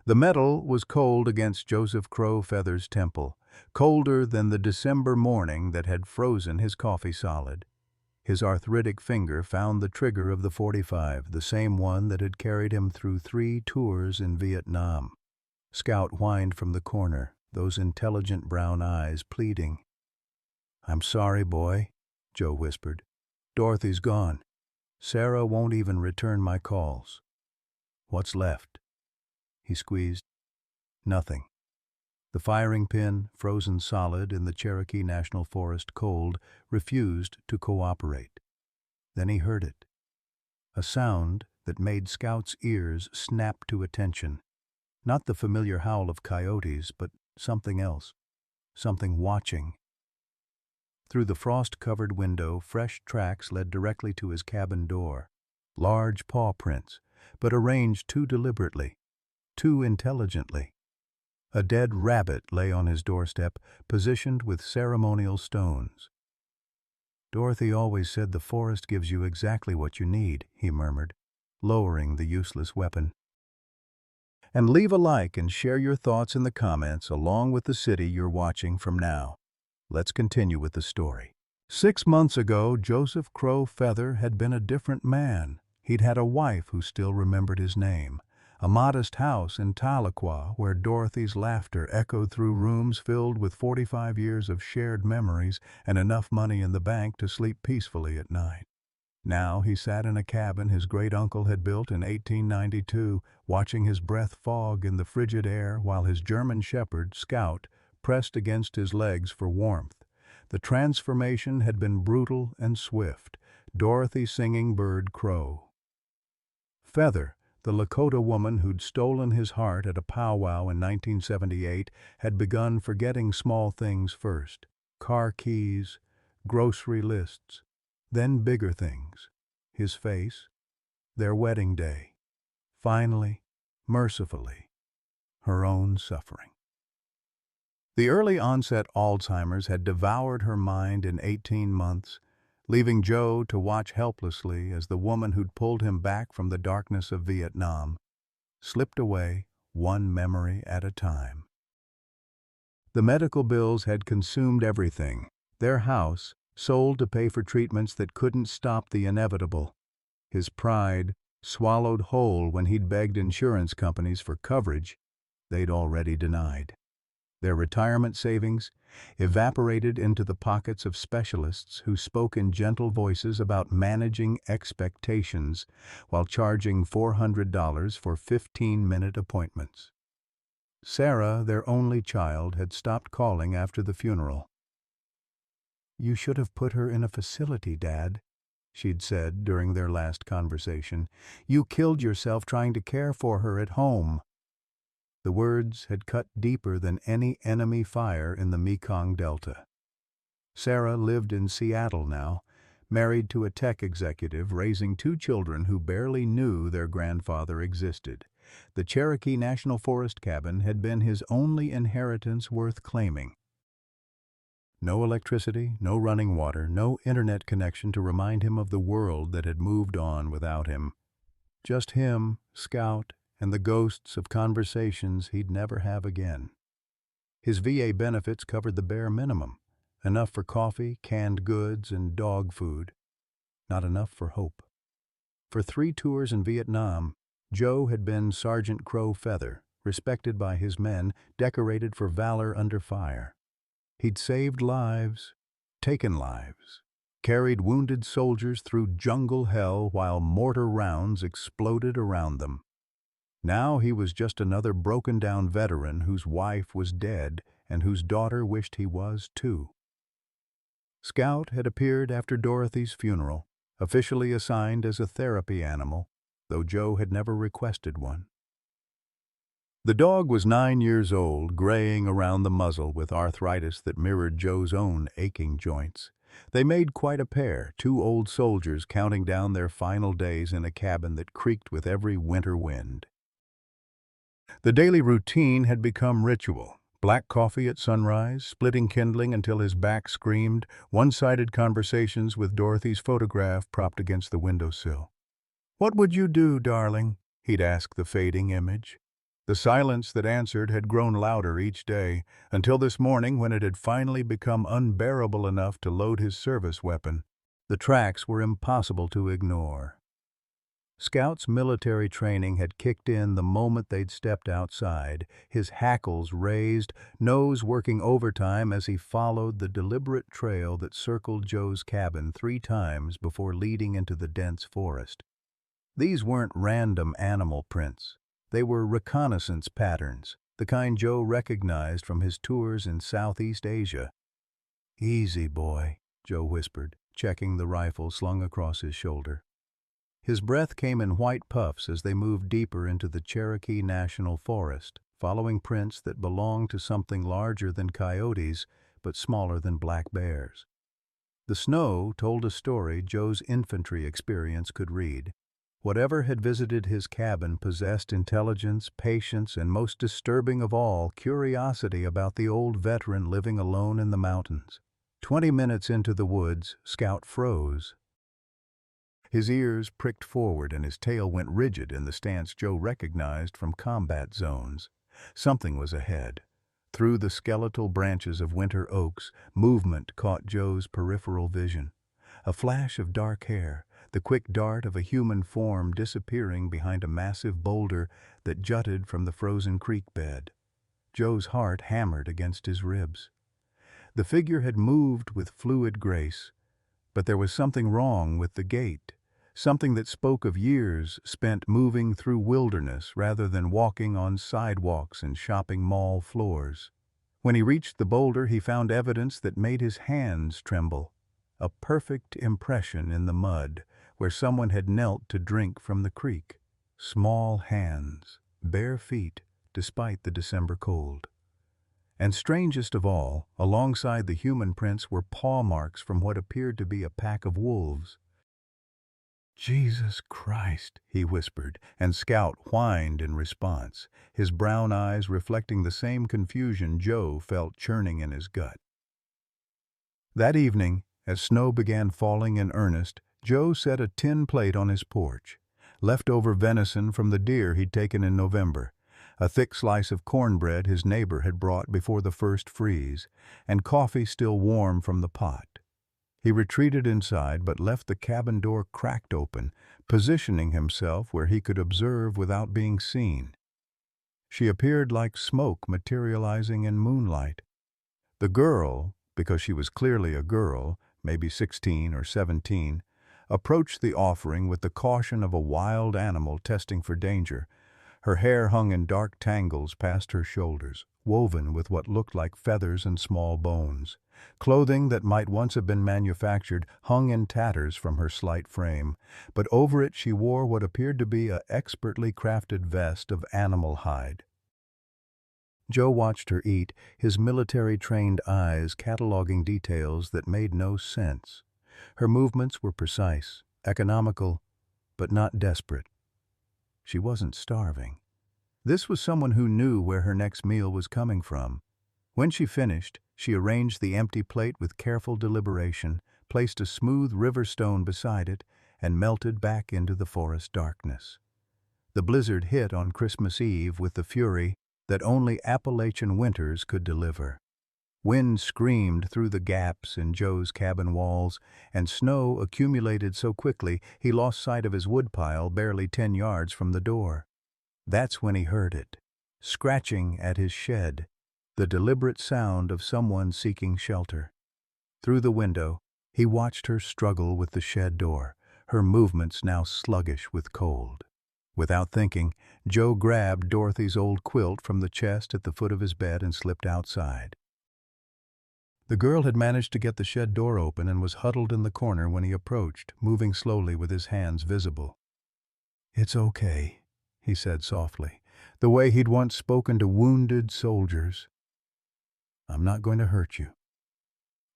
The metal was cold against Joseph Crow Feather's temple, colder than the December morning that had frozen his coffee solid. His arthritic finger found the trigger of the .45, the same one that had carried him through 3 tours in Vietnam. Scout whined from the corner, those intelligent brown eyes pleading. "I'm sorry, boy," Joe whispered. "Dorothy's gone. Sarah won't even return my calls. What's left?" He squeezed. Nothing. The firing pin, frozen solid in the Cherokee National Forest cold, refused to cooperate. Then he heard it. A sound that made Scout's ears snap to attention. Not the familiar howl of coyotes, but something else. Something watching. Through the frost-covered window, fresh tracks led directly to his cabin door. Large paw prints, but arranged too deliberately, too intelligently. A dead rabbit lay on his doorstep, positioned with ceremonial stones. "Dorothy always said the forest gives you exactly what you need," he murmured, lowering the useless weapon. And leave a like and share your thoughts in the comments along with the city you're watching from now. Let's continue with the story. 6 months ago, Joseph Crow Feather had been a different man. He'd had a wife who still remembered his name. A modest house in Tahlequah where Dorothy's laughter echoed through rooms filled with 45 years of shared memories and enough money in the bank to sleep peacefully at night. Now he sat in a cabin his great-uncle had built in 1892, watching his breath fog in the frigid air while his German shepherd, Scout, pressed against his legs for warmth. The transformation had been brutal and swift, Dorothy singing bird crow. Feather, the Lakota woman who'd stolen his heart at a powwow in 1978, had begun forgetting small things first. Car keys, grocery lists, then bigger things. His face, their wedding day. Finally, mercifully, her own suffering. The early onset Alzheimer's had devoured her mind in 18 months, leaving Joe to watch helplessly as the woman who'd pulled him back from the darkness of Vietnam slipped away, one memory at a time. The medical bills had consumed everything. Their house, sold to pay for treatments that couldn't stop the inevitable. His pride, swallowed whole when he'd begged insurance companies for coverage they'd already denied. Their retirement savings evaporated into the pockets of specialists who spoke in gentle voices about managing expectations while charging $400 for 15-minute appointments. Sarah, their only child, had stopped calling after the funeral. "You should have put her in a facility, Dad," she'd said during their last conversation. "You killed yourself trying to care for her at home." The words had cut deeper than any enemy fire in the Mekong Delta. Sarah lived in Seattle now, married to a tech executive, raising 2 children who barely knew their grandfather existed. The Cherokee National Forest cabin had been his only inheritance worth claiming. No electricity, no running water, no internet connection to remind him of the world that had moved on without him. Just him, Scout, and the ghosts of conversations he'd never have again. His VA benefits covered the bare minimum, enough for coffee, canned goods, and dog food. Not enough for hope. For 3 tours in Vietnam, Joe had been Sergeant Crow Feather, respected by his men, decorated for valor under fire. He'd saved lives, taken lives, carried wounded soldiers through jungle hell while mortar rounds exploded around them. Now he was just another broken-down veteran whose wife was dead and whose daughter wished he was too. Scout had appeared after Dorothy's funeral, officially assigned as a therapy animal, though Joe had never requested one. The dog was 9 years old, graying around the muzzle with arthritis that mirrored Joe's own aching joints. They made quite a pair, 2 old soldiers counting down their final days in a cabin that creaked with every winter wind. The daily routine had become ritual. Black coffee at sunrise, splitting kindling until his back screamed, one-sided conversations with Dorothy's photograph propped against the windowsill. "What would you do, darling?" he'd ask the fading image. The silence that answered had grown louder each day, until this morning when it had finally become unbearable enough to load his service weapon. The tracks were impossible to ignore. Scout's military training had kicked in the moment they'd stepped outside, his hackles raised, nose working overtime as he followed the deliberate trail that circled Joe's cabin 3 times before leading into the dense forest. These weren't random animal prints. They were reconnaissance patterns, the kind Joe recognized from his tours in Southeast Asia. "Easy, boy," Joe whispered, checking the rifle slung across his shoulder. His breath came in white puffs as they moved deeper into the Cherokee National Forest, following prints that belonged to something larger than coyotes, but smaller than black bears. The snow told a story Joe's infantry experience could read. Whatever had visited his cabin possessed intelligence, patience, and most disturbing of all, curiosity about the old veteran living alone in the mountains. 20 minutes into the woods, Scout froze. His ears pricked forward and his tail went rigid in the stance Joe recognized from combat zones. Something was ahead. Through the skeletal branches of winter oaks, movement caught Joe's peripheral vision. A flash of dark hair, the quick dart of a human form disappearing behind a massive boulder that jutted from the frozen creek bed. Joe's heart hammered against his ribs. The figure had moved with fluid grace, but there was something wrong with the gait. Something that spoke of years spent moving through wilderness rather than walking on sidewalks and shopping mall floors. When he reached the boulder, he found evidence that made his hands tremble. A perfect impression in the mud, where someone had knelt to drink from the creek. Small hands, bare feet, despite the December cold. And strangest of all, alongside the human prints were paw marks from what appeared to be a pack of wolves. "Jesus Christ," he whispered, and Scout whined in response, his brown eyes reflecting the same confusion Joe felt churning in his gut. That evening, as snow began falling in earnest, Joe set a tin plate on his porch. Leftover venison from the deer he'd taken in November, a thick slice of cornbread his neighbor had brought before the first freeze, and coffee still warm from the pot. He retreated inside but left the cabin door cracked open, positioning himself where he could observe without being seen. She appeared like smoke materializing in moonlight. The girl, because she was clearly a girl, maybe 16 or 17, approached the offering with the caution of a wild animal testing for danger. Her hair hung in dark tangles past her shoulders, woven with what looked like feathers and small bones. Clothing that might once have been manufactured hung in tatters from her slight frame, but over it she wore what appeared to be an expertly crafted vest of animal hide. Joe watched her eat, his military-trained eyes cataloging details that made no sense. Her movements were precise, economical, but not desperate. She wasn't starving. This was someone who knew where her next meal was coming from. When she finished, she arranged the empty plate with careful deliberation, placed a smooth river stone beside it, and melted back into the forest darkness. The blizzard hit on Christmas Eve with the fury that only Appalachian winters could deliver. Wind screamed through the gaps in Joe's cabin walls, and snow accumulated so quickly he lost sight of his woodpile barely 10 yards from the door. That's when he heard it, scratching at his shed, the deliberate sound of someone seeking shelter. Through the window, he watched her struggle with the shed door, her movements now sluggish with cold. Without thinking, Joe grabbed Dorothy's old quilt from the chest at the foot of his bed and slipped outside. The girl had managed to get the shed door open and was huddled in the corner when he approached, moving slowly with his hands visible. "It's okay," he said softly, the way he'd once spoken to wounded soldiers. "I'm not going to hurt you."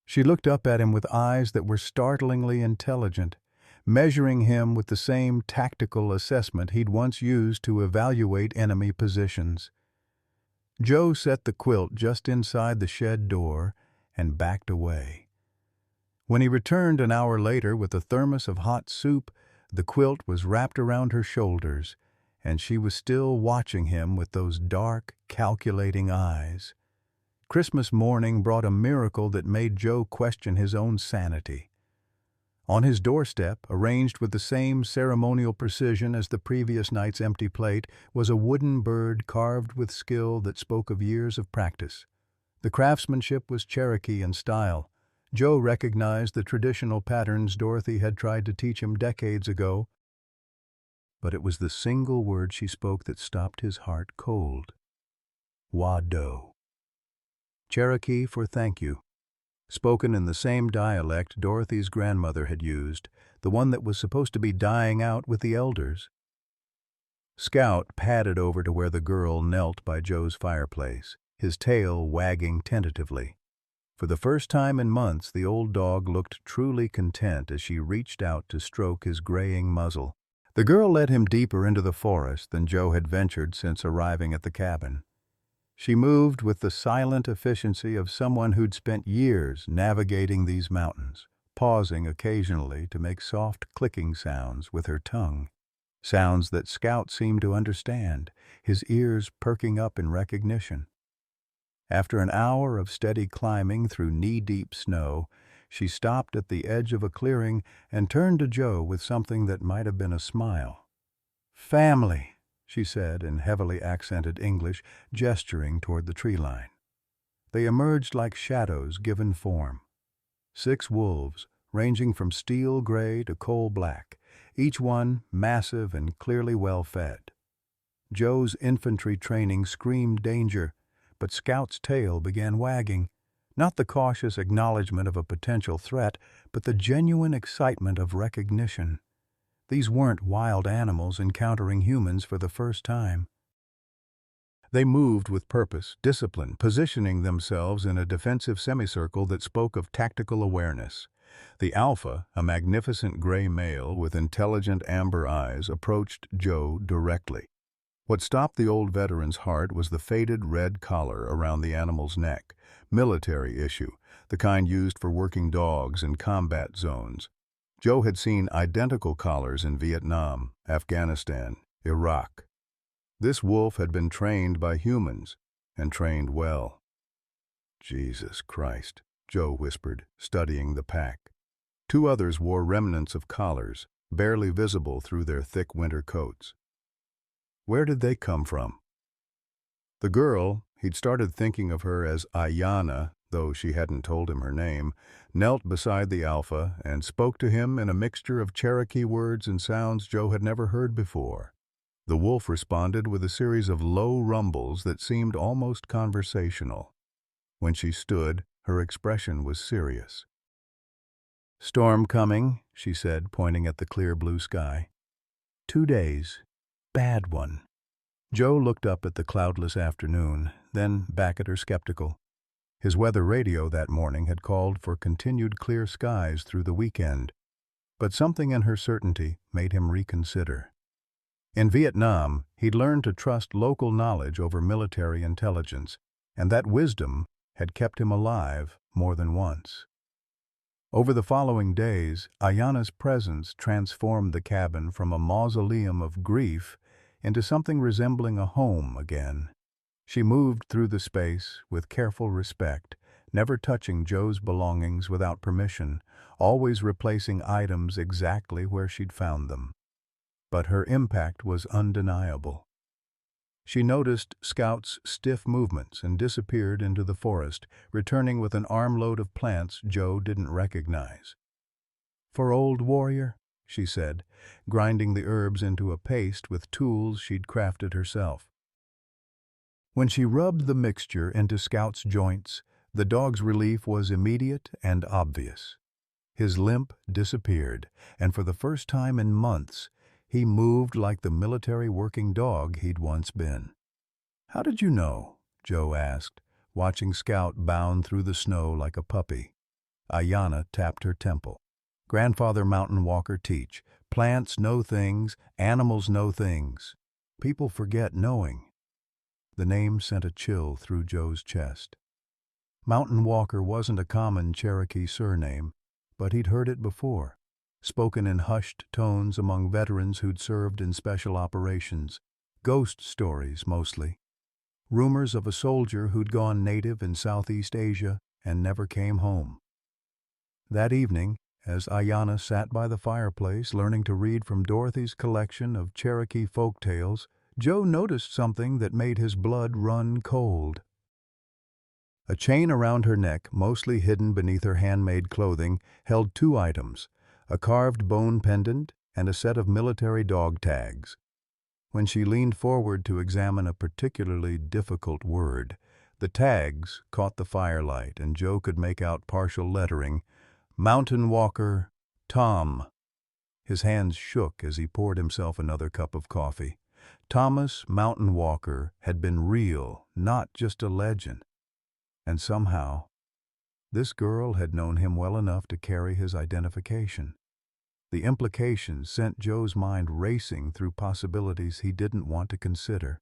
She looked up at him with eyes that were startlingly intelligent, measuring him with the same tactical assessment he'd once used to evaluate enemy positions. Joe set the quilt just inside the shed door and backed away. When he returned an hour later with a thermos of hot soup, the quilt was wrapped around her shoulders, and she was still watching him with those dark, calculating eyes. Christmas morning brought a miracle that made Joe question his own sanity. On his doorstep, arranged with the same ceremonial precision as the previous night's empty plate, was a wooden bird carved with skill that spoke of years of practice. The craftsmanship was Cherokee in style. Joe recognized the traditional patterns Dorothy had tried to teach him decades ago, but it was the single word she spoke that stopped his heart cold. Wado. Cherokee for thank you, spoken in the same dialect Dorothy's grandmother had used, the one that was supposed to be dying out with the elders. Scout padded over to where the girl knelt by Joe's fireplace, his tail wagging tentatively. For the first time in months, the old dog looked truly content as she reached out to stroke his graying muzzle. The girl led him deeper into the forest than Joe had ventured since arriving at the cabin. She moved with the silent efficiency of someone who'd spent years navigating these mountains, pausing occasionally to make soft clicking sounds with her tongue, sounds that Scout seemed to understand, his ears perking up in recognition. After an hour of steady climbing through knee-deep snow, she stopped at the edge of a clearing and turned to Joe with something that might have been a smile. "Family," she said in heavily accented English, gesturing toward the tree line. They emerged like shadows given form. 6 wolves, ranging from steel gray to coal black, each one massive and clearly well fed. Joe's infantry training screamed danger, but Scout's tail began wagging, not the cautious acknowledgement of a potential threat, but the genuine excitement of recognition. These weren't wild animals encountering humans for the first time. They moved with purpose, discipline, positioning themselves in a defensive semicircle that spoke of tactical awareness. The alpha, a magnificent gray male with intelligent amber eyes, approached Joe directly. What stopped the old veteran's heart was the faded red collar around the animal's neck, military issue, the kind used for working dogs in combat zones. Joe had seen identical collars in Vietnam, Afghanistan, Iraq. This wolf had been trained by humans, and trained well. "Jesus Christ," Joe whispered, studying the pack. 2 others wore remnants of collars, barely visible through their thick winter coats. Where did they come from? The girl, he'd started thinking of her as Ayanna, though she hadn't told him her name, knelt beside the alpha and spoke to him in a mixture of Cherokee words and sounds Joe had never heard before. The wolf responded with a series of low rumbles that seemed almost conversational. When she stood, her expression was serious. "Storm coming," she said, pointing at the clear blue sky. 2 days. Bad one." Joe looked up at the cloudless afternoon, then back at her skeptical. His weather radio that morning had called for continued clear skies through the weekend, but something in her certainty made him reconsider. In Vietnam, he'd learned to trust local knowledge over military intelligence, and that wisdom had kept him alive more than once. Over the following days, Ayanna's presence transformed the cabin from a mausoleum of grief into something resembling a home again. She moved through the space with careful respect, never touching Joe's belongings without permission, always replacing items exactly where she'd found them. But her impact was undeniable. She noticed Scout's stiff movements and disappeared into the forest, returning with an armload of plants Joe didn't recognize. "For old warrior," she said, grinding the herbs into a paste with tools she'd crafted herself. When she rubbed the mixture into Scout's joints, the dog's relief was immediate and obvious. His limp disappeared, and for the first time in months, he moved like the military working dog he'd once been. "How did you know?" Joe asked, watching Scout bound through the snow like a puppy. Ayanna tapped her temple. "Grandfather Mountain Walker teach. Plants know things, animals know things. People forget knowing." The name sent a chill through Joe's chest. Mountain Walker wasn't a common Cherokee surname, but he'd heard it before, spoken in hushed tones among veterans who'd served in special operations. Ghost stories, mostly. Rumors of a soldier who'd gone native in Southeast Asia and never came home. That evening, as Ayanna sat by the fireplace learning to read from Dorothy's collection of Cherokee folk tales, Joe noticed something that made his blood run cold. A chain around her neck, mostly hidden beneath her handmade clothing, held two items, a carved bone pendant and a set of military dog tags. When she leaned forward to examine a particularly difficult word, the tags caught the firelight and Joe could make out partial lettering, Mountain Walker, Tom. His hands shook as he poured himself another cup of coffee. Thomas Mountain Walker had been real, not just a legend. And somehow, this girl had known him well enough to carry his identification. The implications sent Joe's mind racing through possibilities he didn't want to consider.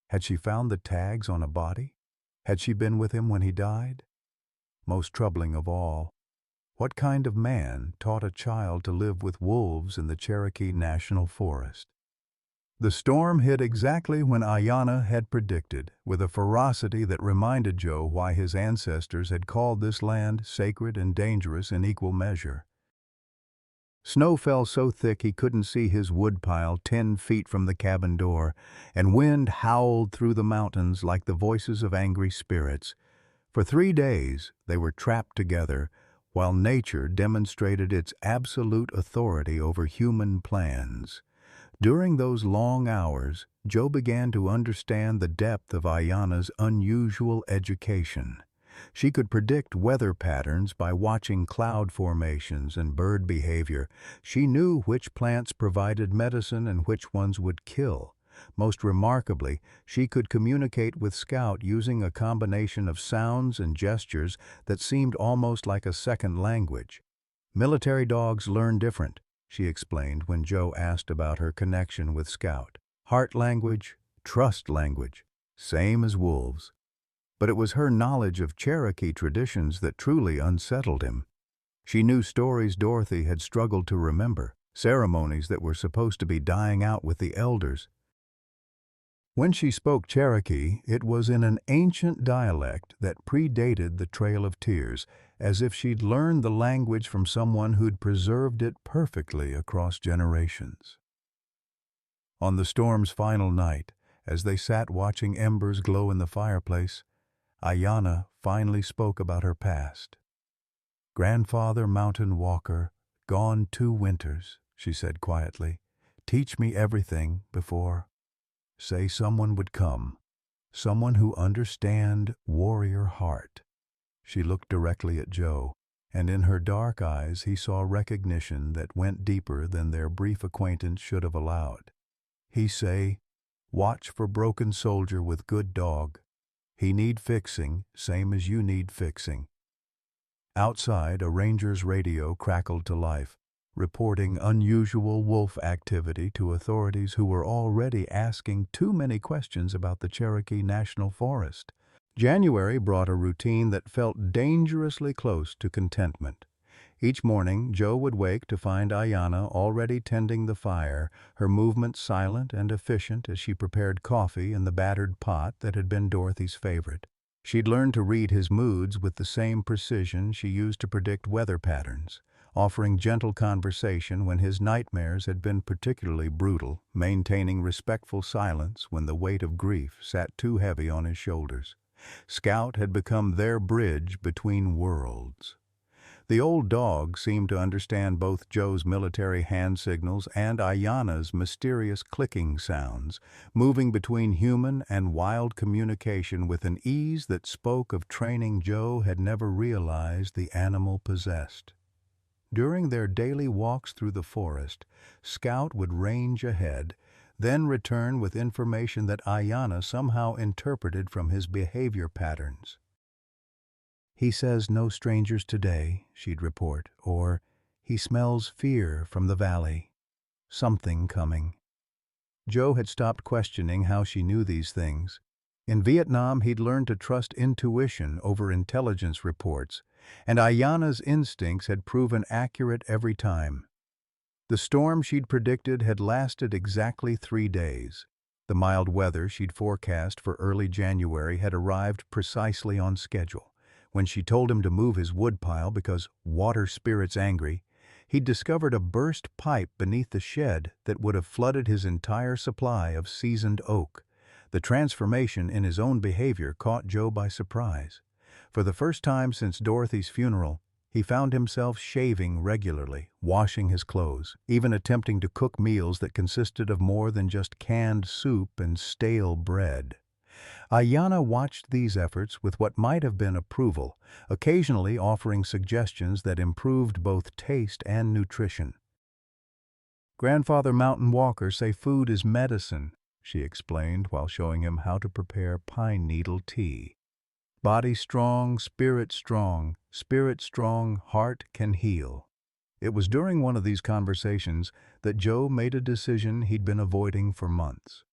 Had she found the tags on a body? Had she been with him when he died? Most troubling of all, what kind of man taught a child to live with wolves in the Cherokee National Forest? The storm hit exactly when Ayanna had predicted, with a ferocity that reminded Joe why his ancestors had called this land sacred and dangerous in equal measure. Snow fell so thick he couldn't see his woodpile 10 feet from the cabin door, and wind howled through the mountains like the voices of angry spirits. For 3 days they were trapped together, while nature demonstrated its absolute authority over human plans. During those long hours, Joe began to understand the depth of Ayanna's unusual education. She could predict weather patterns by watching cloud formations and bird behavior. She knew which plants provided medicine and which ones would kill. Most remarkably, she could communicate with Scout using a combination of sounds and gestures that seemed almost like a second language. Military dogs learn different, she explained when Joe asked about her connection with Scout. Heart language, trust language, same as wolves. But it was her knowledge of Cherokee traditions that truly unsettled him. She knew stories Dorothy had struggled to remember, ceremonies that were supposed to be dying out with the elders. When she spoke Cherokee, it was in an ancient dialect that predated the Trail of Tears, as if she'd learned the language from someone who'd preserved it perfectly across generations. On the storm's final night, as they sat watching embers glow in the fireplace, Ayanna finally spoke about her past. "Grandfather Mountain Walker, gone 2 winters," she said quietly. "Teach me everything before. Say someone would come, someone who understand warrior heart." She looked directly at Joe, and in her dark eyes he saw recognition that went deeper than their brief acquaintance should have allowed. He say, "Watch for broken soldier with good dog. He need fixing, same as you need fixing." Outside, a ranger's radio crackled to life, reporting unusual wolf activity to authorities who were already asking too many questions about the Cherokee National Forest. January brought a routine that felt dangerously close to contentment. Each morning, Joe would wake to find Ayanna already tending the fire, her movements silent and efficient as she prepared coffee in the battered pot that had been Dorothy's favorite. She'd learned to read his moods with the same precision she used to predict weather patterns, offering gentle conversation when his nightmares had been particularly brutal, maintaining respectful silence when the weight of grief sat too heavy on his shoulders. Scout had become their bridge between worlds. The old dog seemed to understand both Joe's military hand signals and Ayanna's mysterious clicking sounds, moving between human and wild communication with an ease that spoke of training Joe had never realized the animal possessed. During their daily walks through the forest, Scout would range ahead, then return with information that Ayanna somehow interpreted from his behavior patterns. "He says no strangers today," she'd report, or, "He smells fear from the valley. Something coming." Joe had stopped questioning how she knew these things. In Vietnam, he'd learned to trust intuition over intelligence reports, and Ayanna's instincts had proven accurate every time. The storm she'd predicted had lasted exactly 3 days. The mild weather she'd forecast for early January had arrived precisely on schedule. When she told him to move his woodpile because water spirits angry, he'd discovered a burst pipe beneath the shed that would have flooded his entire supply of seasoned oak. The transformation in his own behavior caught Joe by surprise. For the first time since Dorothy's funeral, he found himself shaving regularly, washing his clothes, even attempting to cook meals that consisted of more than just canned soup and stale bread. Ayanna watched these efforts with what might have been approval, occasionally offering suggestions that improved both taste and nutrition. "Grandfather Mountain Walker say food is medicine," she explained while showing him how to prepare pine needle tea. "Body strong, spirit strong, heart can heal." It was during one of these conversations that Joe made a decision he'd been avoiding for months.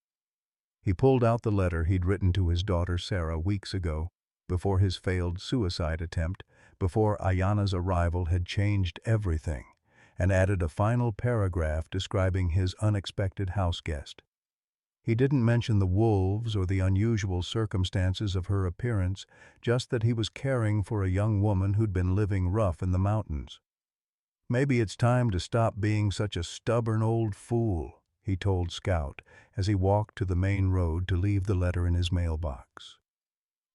He pulled out the letter he'd written to his daughter Sarah weeks ago, before his failed suicide attempt, before Ayanna's arrival had changed everything, and added a final paragraph describing his unexpected house guest. He didn't mention the wolves or the unusual circumstances of her appearance, just that he was caring for a young woman who'd been living rough in the mountains. "Maybe it's time to stop being such a stubborn old fool," he told Scout as he walked to the main road to leave the letter in his mailbox.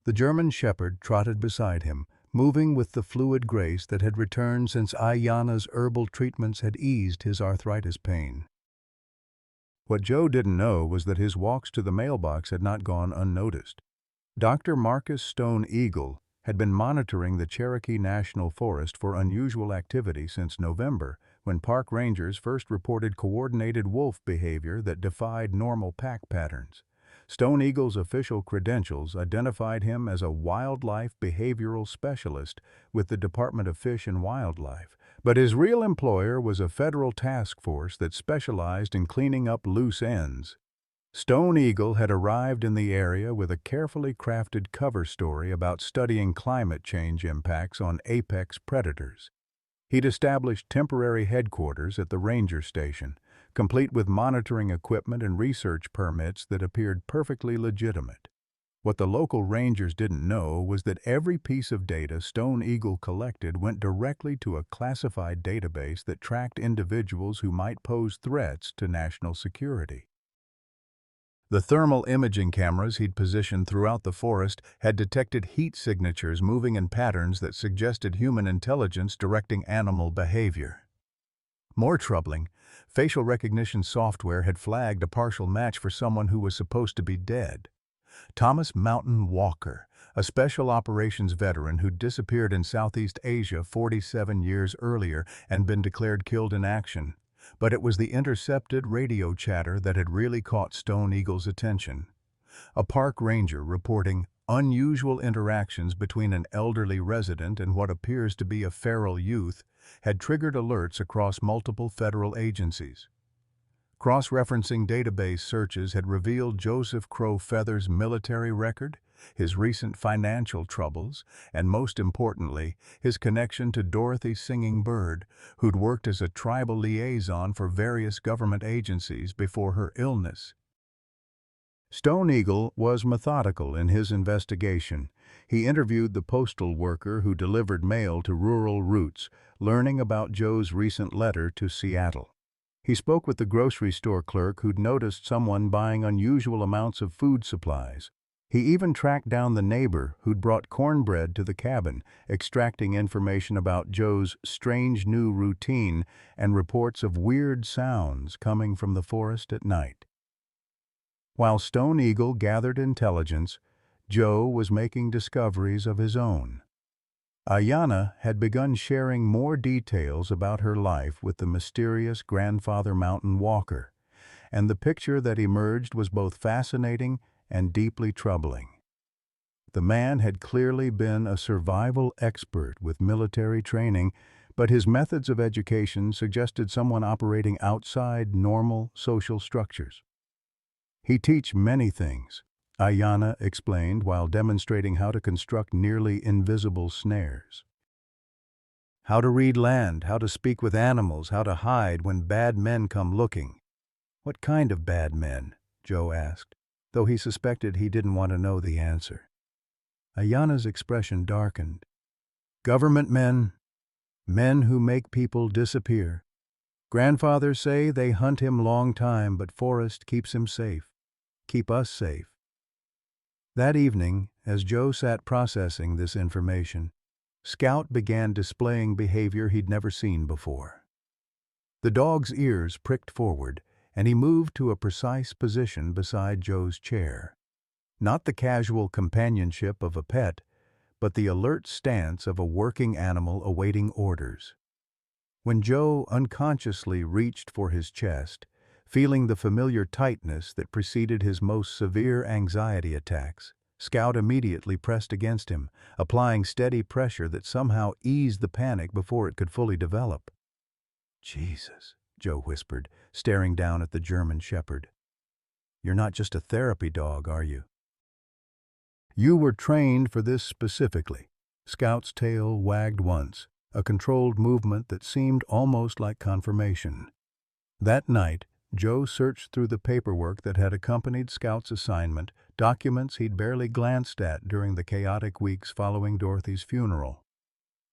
The German shepherd trotted beside him, moving with the fluid grace that had returned since Ayanna's herbal treatments had eased his arthritis pain. What Joe didn't know was that his walks to the mailbox had not gone unnoticed. Dr. Marcus Stone Eagle had been monitoring the Cherokee National Forest for unusual activity since November, when park rangers first reported coordinated wolf behavior that defied normal pack patterns. Stone Eagle's official credentials identified him as a wildlife behavioral specialist with the Department of Fish and Wildlife, but his real employer was a federal task force that specialized in cleaning up loose ends. Stone Eagle had arrived in the area with a carefully crafted cover story about studying climate change impacts on apex predators. He'd established temporary headquarters at the ranger station, complete with monitoring equipment and research permits that appeared perfectly legitimate. What the local rangers didn't know was that every piece of data Stone Eagle collected went directly to a classified database that tracked individuals who might pose threats to national security. The thermal imaging cameras he'd positioned throughout the forest had detected heat signatures moving in patterns that suggested human intelligence directing animal behavior. More troubling, facial recognition software had flagged a partial match for someone who was supposed to be dead. Thomas Mountain Walker, a special operations veteran who'd disappeared in Southeast Asia 47 years earlier and been declared killed in action. But it was the intercepted radio chatter that had really caught Stone Eagle's attention. A park ranger reporting unusual interactions between an elderly resident and what appears to be a feral youth had triggered alerts across multiple federal agencies. Cross-referencing database searches had revealed Joseph Crow Feather's military record, his recent financial troubles, and most importantly, his connection to Dorothy Singing Bird, who'd worked as a tribal liaison for various government agencies before her illness. Stone Eagle was methodical in his investigation. He interviewed the postal worker who delivered mail to rural routes, learning about Joe's recent letter to Seattle. He spoke with the grocery store clerk who'd noticed someone buying unusual amounts of food supplies. He even tracked down the neighbor who'd brought cornbread to the cabin, extracting information about Joe's strange new routine and reports of weird sounds coming from the forest at night. While Stone Eagle gathered intelligence, Joe was making discoveries of his own. Ayanna had begun sharing more details about her life with the mysterious Grandfather Mountain Walker, and the picture that emerged was both fascinating and deeply troubling. The man had clearly been a survival expert with military training, but his methods of education suggested someone operating outside normal social structures. "He teach many things," Ayanna explained while demonstrating how to construct nearly invisible snares. "How to read land, how to speak with animals, how to hide when bad men come looking." "What kind of bad men?" Joe asked, though he suspected he didn't want to know the answer. Ayana's expression darkened. Government men, men who make people disappear. Grandfathers say they hunt him long time, but Forrest keeps him safe. Keep us safe. That evening, as Joe sat processing this information, Scout began displaying behavior he'd never seen before. The dog's ears pricked forward, and he moved to a precise position beside Joe's chair. Not the casual companionship of a pet, but the alert stance of a working animal awaiting orders. When Joe unconsciously reached for his chest, feeling the familiar tightness that preceded his most severe anxiety attacks, Scout immediately pressed against him, applying steady pressure that somehow eased the panic before it could fully develop. "Jesus," Joe whispered, staring down at the German shepherd. "You're not just a therapy dog, are you?" "You were trained for this specifically." Scout's tail wagged once, a controlled movement that seemed almost like confirmation. That night, Joe searched through the paperwork that had accompanied Scout's assignment, documents he'd barely glanced at during the chaotic weeks following Dorothy's funeral.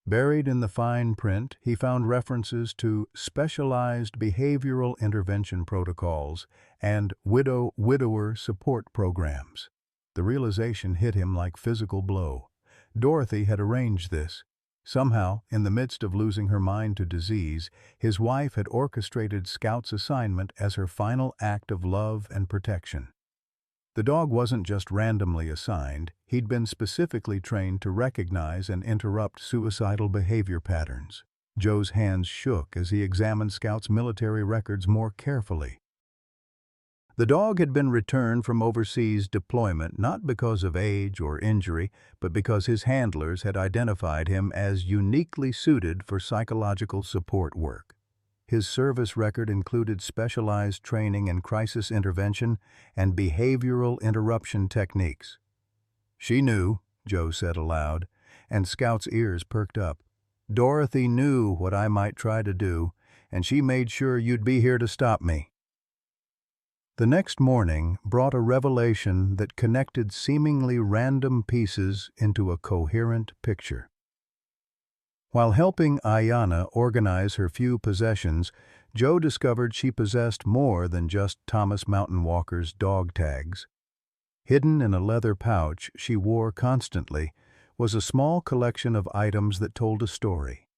Buried in the fine print, he found references to specialized behavioral intervention protocols and widower support programs. The realization hit him like physical blow. Dorothy had arranged this. Somehow, in the midst of losing her mind to disease, his wife had orchestrated Scout's assignment as her final act of love and protection. The dog wasn't just randomly assigned, he'd been specifically trained to recognize and interrupt suicidal behavior patterns. Joe's hands shook as he examined Scout's military records more carefully. The dog had been returned from overseas deployment not because of age or injury, but because his handlers had identified him as uniquely suited for psychological support work. His service record included specialized training in crisis intervention and behavioral interruption techniques. "She knew," Joe said aloud, and Scout's ears perked up. "Dorothy knew what I might try to do, and she made sure you'd be here to stop me." The next morning brought a revelation that connected seemingly random pieces into a coherent picture. While helping Ayana organize her few possessions, Joe discovered she possessed more than just Thomas Mountain Walker's dog tags. Hidden in a leather pouch she wore constantly was a small collection of items that told a story.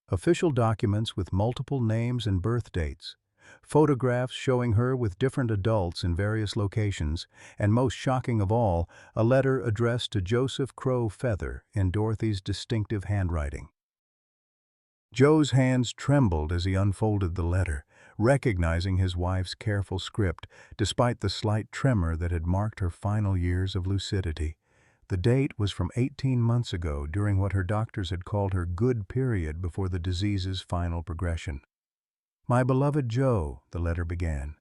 Official documents with multiple names and birth dates, photographs showing her with different adults in various locations, and most shocking of all, a letter addressed to Joseph Crow Feather in Dorothy's distinctive handwriting. Joe's hands trembled as he unfolded the letter, recognizing his wife's careful script, despite the slight tremor that had marked her final years of lucidity. The date was from 18 months ago, during what her doctors had called her good period before the disease's final progression. "My beloved Joe," the letter began,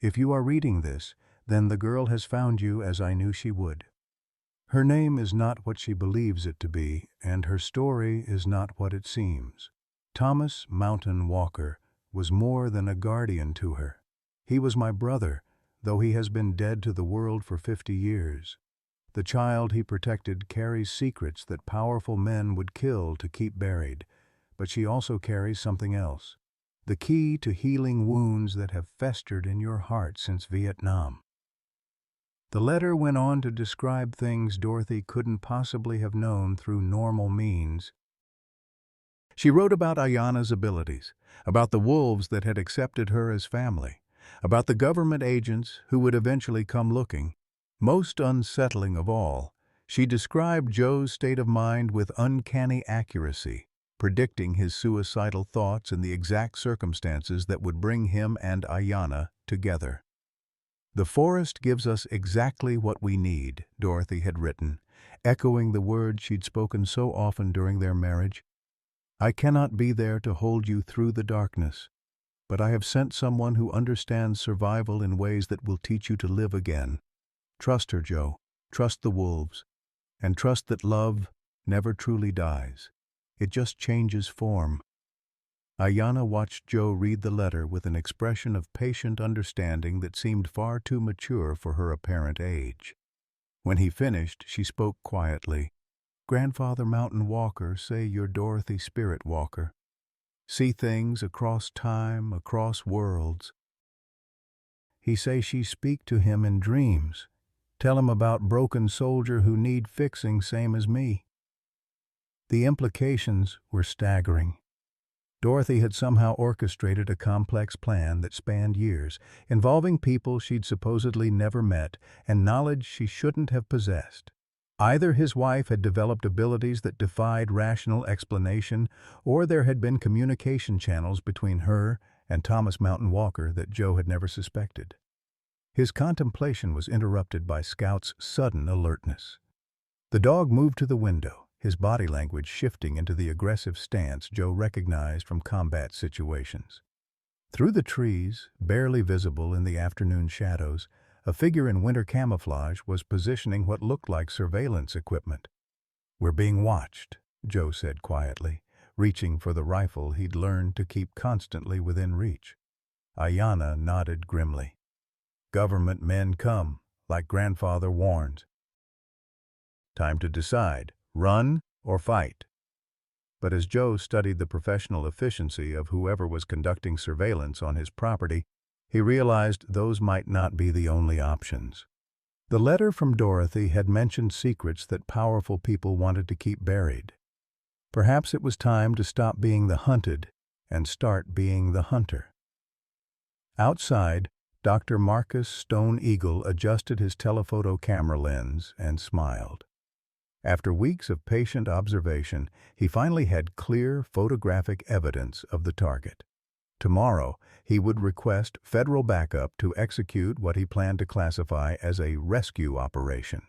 "if you are reading this, then the girl has found you as I knew she would. Her name is not what she believes it to be, and her story is not what it seems. Thomas Mountain Walker was more than a guardian to her. He was my brother, though he has been dead to the world for 50 years. The child he protected carries secrets that powerful men would kill to keep buried, but she also carries something else. The key to healing wounds that have festered in your heart since Vietnam." The letter went on to describe things Dorothy couldn't possibly have known through normal means. She wrote about Ayana's abilities, about the wolves that had accepted her as family, about the government agents who would eventually come looking. Most unsettling of all, she described Joe's state of mind with uncanny accuracy, predicting his suicidal thoughts and the exact circumstances that would bring him and Ayana together. "The forest gives us exactly what we need," Dorothy had written, echoing the words she'd spoken so often during their marriage. "I cannot be there to hold you through the darkness, but I have sent someone who understands survival in ways that will teach you to live again. Trust her, Joe. Trust the wolves. And trust that love never truly dies. It just changes form." Ayanna watched Joe read the letter with an expression of patient understanding that seemed far too mature for her apparent age. When he finished, she spoke quietly. "Grandfather Mountain Walker say you're Dorothy Spirit Walker. See things across time, across worlds. He say she speak to him in dreams. Tell him about broken soldier who need fixing same as me." The implications were staggering. Dorothy had somehow orchestrated a complex plan that spanned years, involving people she'd supposedly never met and knowledge she shouldn't have possessed. Either his wife had developed abilities that defied rational explanation, or there had been communication channels between her and Thomas Mountain Walker that Joe had never suspected. His contemplation was interrupted by Scout's sudden alertness. The dog moved to the window, his body language shifting into the aggressive stance Joe recognized from combat situations. Through the trees, barely visible in the afternoon shadows, a figure in winter camouflage was positioning what looked like surveillance equipment. "We're being watched," Joe said quietly, reaching for the rifle he'd learned to keep constantly within reach. Ayanna nodded grimly. "Government men come, like grandfather warned. Time to decide, run or fight." But as Joe studied the professional efficiency of whoever was conducting surveillance on his property, he realized those might not be the only options. The letter from Dorothy had mentioned secrets that powerful people wanted to keep buried. Perhaps it was time to stop being the hunted and start being the hunter. Outside, Dr. Marcus Stone Eagle adjusted his telephoto camera lens and smiled. After weeks of patient observation, he finally had clear photographic evidence of the target. Tomorrow, he would request federal backup to execute what he planned to classify as a rescue operation.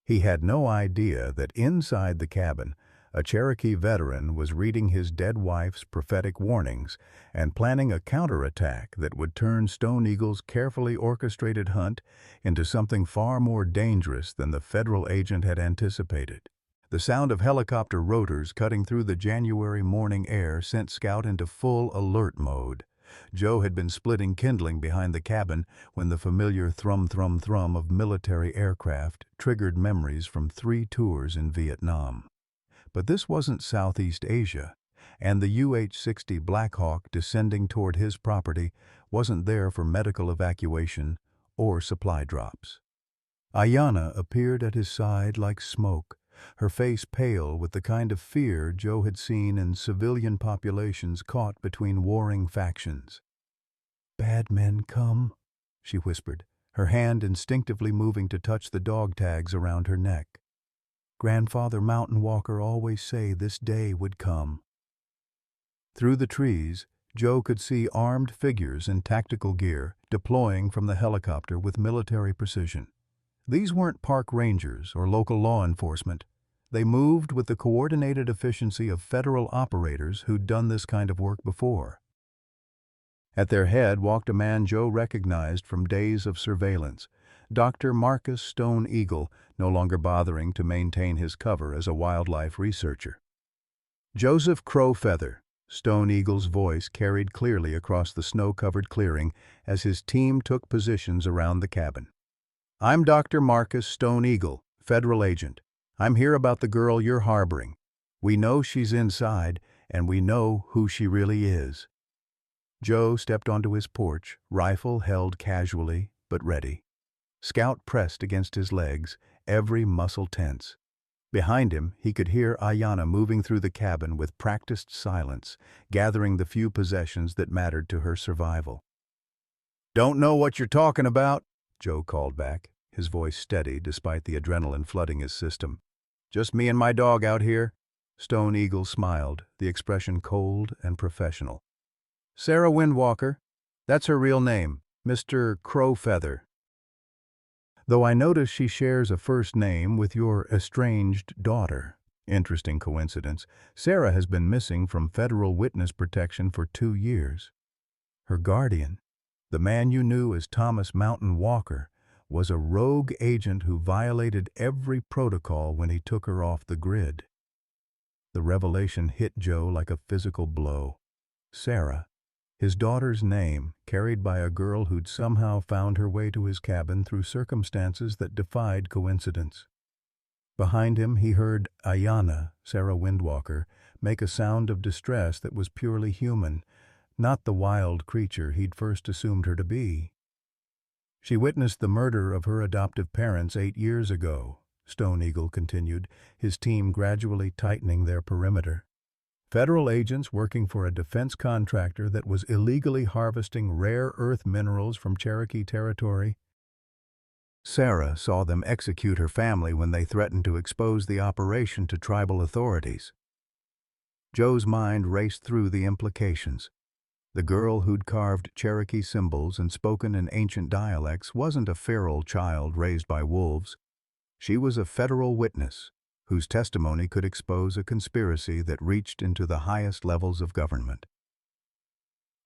He had no idea that inside the cabin, a Cherokee veteran was reading his dead wife's prophetic warnings and planning a counterattack that would turn Stone Eagle's carefully orchestrated hunt into something far more dangerous than the federal agent had anticipated. The sound of helicopter rotors cutting through the January morning air sent Scout into full alert mode. Joe had been splitting kindling behind the cabin when the familiar thrum-thrum-thrum of military aircraft triggered memories from 3 tours in Vietnam. But this wasn't Southeast Asia, and the UH-60 Black Hawk descending toward his property wasn't there for medical evacuation or supply drops. Ayanna appeared at his side like smoke, her face pale with the kind of fear Joe had seen in civilian populations caught between warring factions. "Bad men come," she whispered, her hand instinctively moving to touch the dog tags around her neck. "Grandfather Mountain Walker always say this day would come." Through the trees, Joe could see armed figures in tactical gear deploying from the helicopter with military precision. These weren't park rangers or local law enforcement. They moved with the coordinated efficiency of federal operators who'd done this kind of work before. At their head walked a man Joe recognized from days of surveillance, Dr. Marcus Stone Eagle, no longer bothering to maintain his cover as a wildlife researcher. "Joseph Crow Feather," Stone Eagle's voice carried clearly across the snow-covered clearing as his team took positions around the cabin. "I'm Dr. Marcus Stone Eagle, federal agent. I'm here about the girl you're harboring. We know she's inside, and we know who she really is." Joe stepped onto his porch, rifle held casually but ready. Scout pressed against his legs, every muscle tense. Behind him, he could hear Ayanna moving through the cabin with practiced silence, gathering the few possessions that mattered to her survival. "Don't know what you're talking about," Joe called back, his voice steady despite the adrenaline flooding his system. "Just me and my dog out here." Stone Eagle smiled, the expression cold and professional. "Sarah Windwalker. That's her real name, Mr. Crow Feather. Though I notice she shares a first name with your estranged daughter. Interesting coincidence. Sarah has been missing from federal witness protection for 2 years. Her guardian, the man you knew as Thomas Mountain Walker, was a rogue agent who violated every protocol when he took her off the grid." The revelation hit Joe like a physical blow. Sarah, his daughter's name, carried by a girl who'd somehow found her way to his cabin through circumstances that defied coincidence. Behind him, he heard Ayanna, Sarah Windwalker, make a sound of distress that was purely human, not the wild creature he'd first assumed her to be. She witnessed the murder of her adoptive parents 8 years ago, Stone Eagle continued, his team gradually tightening their perimeter. Federal agents working for a defense contractor that was illegally harvesting rare earth minerals from Cherokee territory. Sarah saw them execute her family when they threatened to expose the operation to tribal authorities. Joe's mind raced through the implications. The girl who'd carved Cherokee symbols and spoken in ancient dialects wasn't a feral child raised by wolves. She was a federal witness whose testimony could expose a conspiracy that reached into the highest levels of government.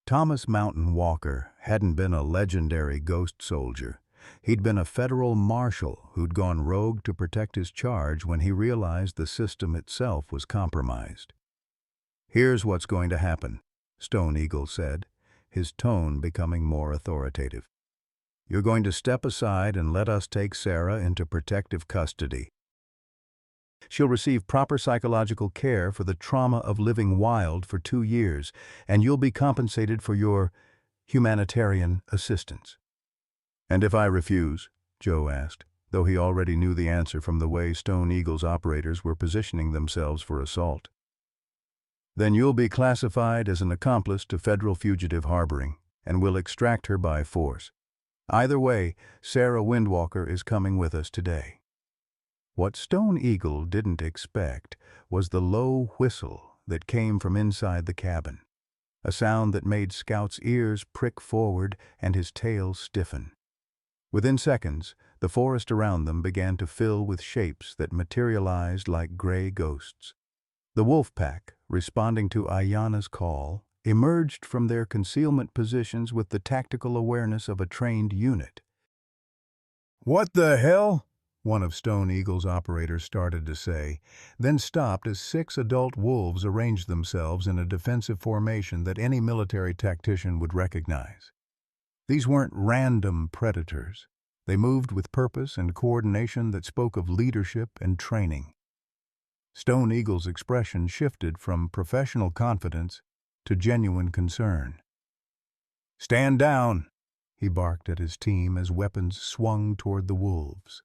Thomas Mountain Walker hadn't been a legendary ghost soldier. He'd been a federal marshal who'd gone rogue to protect his charge when he realized the system itself was compromised. "Here's what's going to happen," Stone Eagle said, his tone becoming more authoritative. "You're going to step aside and let us take Sarah into protective custody. She'll receive proper psychological care for the trauma of living wild for 2 years, and you'll be compensated for your humanitarian assistance." "And if I refuse?" Joe asked, though he already knew the answer from the way Stone Eagle's operators were positioning themselves for assault. "Then you'll be classified as an accomplice to federal fugitive harboring, and we'll extract her by force. Either way, Sarah Windwalker is coming with us today." What Stone Eagle didn't expect was the low whistle that came from inside the cabin, a sound that made Scout's ears prick forward and his tail stiffen. Within seconds, the forest around them began to fill with shapes that materialized like gray ghosts. The wolf pack, responding to Ayanna's call, emerged from their concealment positions with the tactical awareness of a trained unit. "What the hell?" one of Stone Eagle's operators started to say, then stopped as 6 adult wolves arranged themselves in a defensive formation that any military tactician would recognize. These weren't random predators. They moved with purpose and coordination that spoke of leadership and training. Stone Eagle's expression shifted from professional confidence to genuine concern. "Stand down," he barked at his team as weapons swung toward the wolves.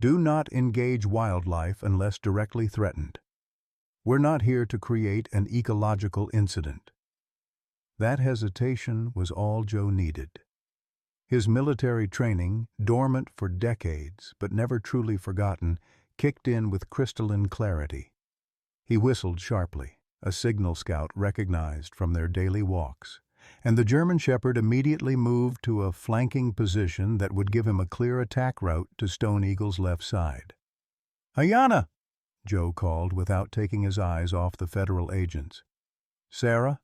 "Do not engage wildlife unless directly threatened. We're not here to create an ecological incident." That hesitation was all Joe needed. His military training, dormant for decades but never truly forgotten, kicked in with crystalline clarity. He whistled sharply, a signal Scout recognized from their daily walks, and the German Shepherd immediately moved to a flanking position that would give him a clear attack route to Stone Eagle's left side. "Ayanna!" Joe called without taking his eyes off the federal agents. "Sarah?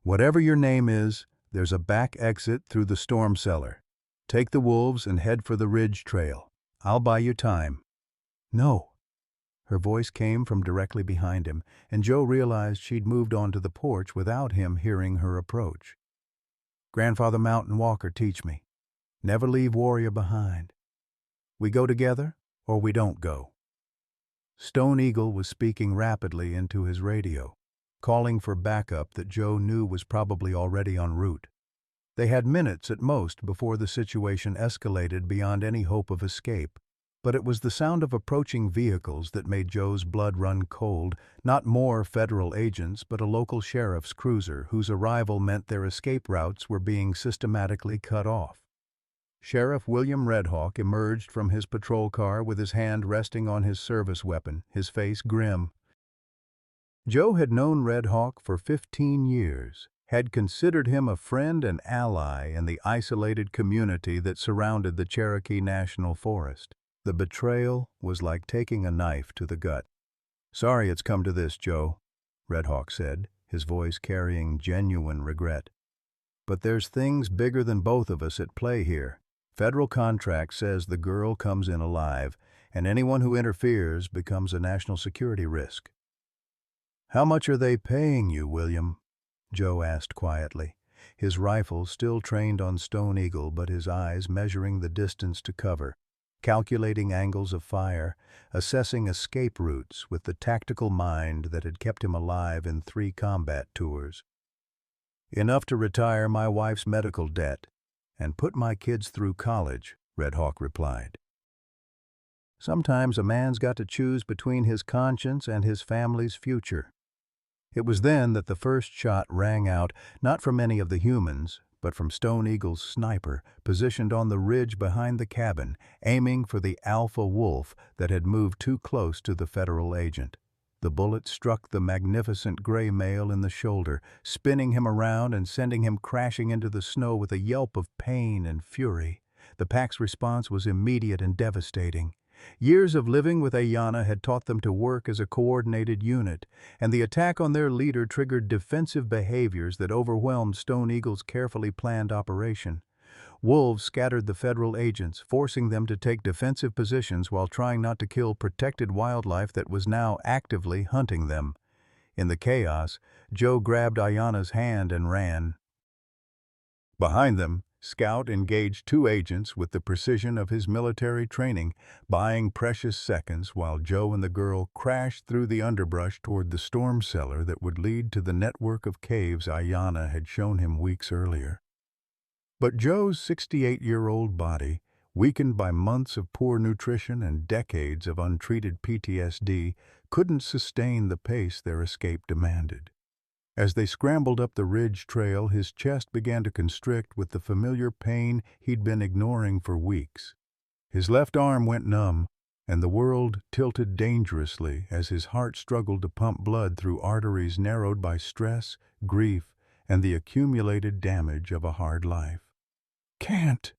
Whatever your name is, there's a back exit through the storm cellar. Take the wolves and head for the ridge trail. I'll buy you time." "No." Her voice came from directly behind him, and Joe realized she'd moved onto the porch without him hearing her approach. "Grandfather Mountain Walker teach me. Never leave warrior behind. We go together, or we don't go." Stone Eagle was speaking rapidly into his radio, calling for backup that Joe knew was probably already en route. They had minutes at most before the situation escalated beyond any hope of escape. But it was the sound of approaching vehicles that made Joe's blood run cold, not more federal agents but a local sheriff's cruiser whose arrival meant their escape routes were being systematically cut off. Sheriff William Redhawk emerged from his patrol car with his hand resting on his service weapon, his face grim. Joe had known Redhawk for 15 years, had considered him a friend and ally in the isolated community that surrounded the Cherokee National Forest. The betrayal was like taking a knife to the gut. "Sorry it's come to this, Joe," Redhawk said, his voice carrying genuine regret. "But there's things bigger than both of us at play here. Federal contract says the girl comes in alive, and anyone who interferes becomes a national security risk." "How much are they paying you, William?" Joe asked quietly, his rifle still trained on Stone Eagle but his eyes measuring the distance to cover, calculating angles of fire, assessing escape routes with the tactical mind that had kept him alive in 3 combat tours. "Enough to retire my wife's medical debt and put my kids through college," Red Hawk replied. "Sometimes a man's got to choose between his conscience and his family's future." It was then that the first shot rang out, not from any of the humans, but from Stone Eagle's sniper, positioned on the ridge behind the cabin, aiming for the alpha wolf that had moved too close to the federal agent. The bullet struck the magnificent gray male in the shoulder, spinning him around and sending him crashing into the snow with a yelp of pain and fury. The pack's response was immediate and devastating. Years of living with Ayanna had taught them to work as a coordinated unit, and the attack on their leader triggered defensive behaviors that overwhelmed Stone Eagle's carefully planned operation. Wolves scattered the federal agents, forcing them to take defensive positions while trying not to kill protected wildlife that was now actively hunting them. In the chaos, Joe grabbed Ayanna's hand and ran. Behind them, Scout engaged 2 agents with the precision of his military training, buying precious seconds while Joe and the girl crashed through the underbrush toward the storm cellar that would lead to the network of caves Ayanna had shown him weeks earlier. But Joe's 68-year-old body, weakened by months of poor nutrition and decades of untreated PTSD, couldn't sustain the pace their escape demanded. As they scrambled up the ridge trail, his chest began to constrict with the familiar pain he'd been ignoring for weeks. His left arm went numb, and the world tilted dangerously as his heart struggled to pump blood through arteries narrowed by stress, grief, and the accumulated damage of a hard life. "Can't,"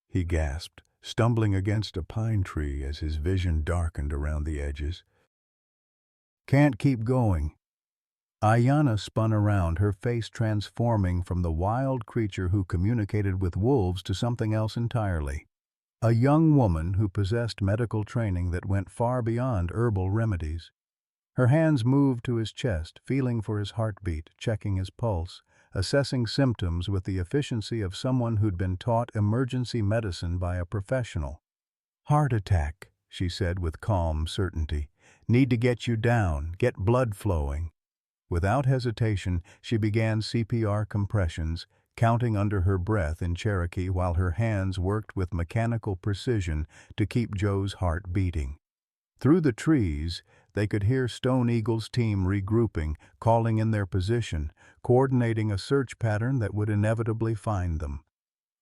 he gasped, stumbling against a pine tree as his vision darkened around the edges. "Can't keep going." Ayanna spun around, her face transforming from the wild creature who communicated with wolves to something else entirely. A young woman who possessed medical training that went far beyond herbal remedies. Her hands moved to his chest, feeling for his heartbeat, checking his pulse, assessing symptoms with the efficiency of someone who'd been taught emergency medicine by a professional. "Heart attack," she said with calm certainty. "Need to get you down, get blood flowing." Without hesitation, she began CPR compressions, counting under her breath in Cherokee while her hands worked with mechanical precision to keep Joe's heart beating. Through the trees, they could hear Stone Eagle's team regrouping, calling in their position, coordinating a search pattern that would inevitably find them.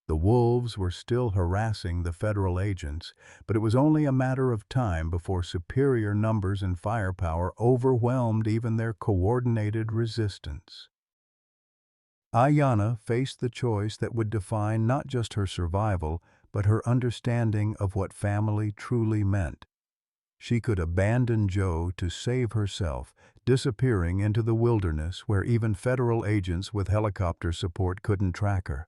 The wolves were still harassing the federal agents, but it was only a matter of time before superior numbers and firepower overwhelmed even their coordinated resistance. Ayanna faced the choice that would define not just her survival, but her understanding of what family truly meant. She could abandon Joe to save herself, disappearing into the wilderness where even federal agents with helicopter support couldn't track her.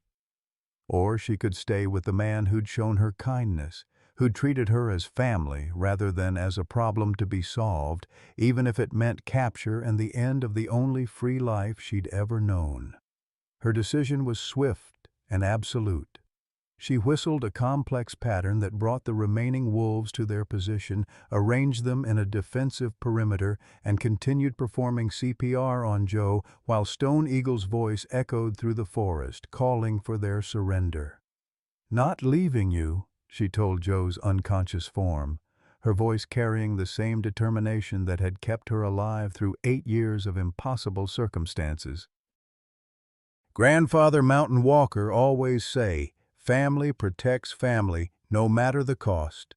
Or she could stay with the man who'd shown her kindness, who'd treated her as family rather than as a problem to be solved, even if it meant capture and the end of the only free life she'd ever known. Her decision was swift and absolute. She whistled a complex pattern that brought the remaining wolves to their position, arranged them in a defensive perimeter, and continued performing CPR on Joe while Stone Eagle's voice echoed through the forest, calling for their surrender. "Not leaving you," she told Joe's unconscious form, her voice carrying the same determination that had kept her alive through 8 years of impossible circumstances. Grandfather Mountain Walker always say, "Family protects family, no matter the cost."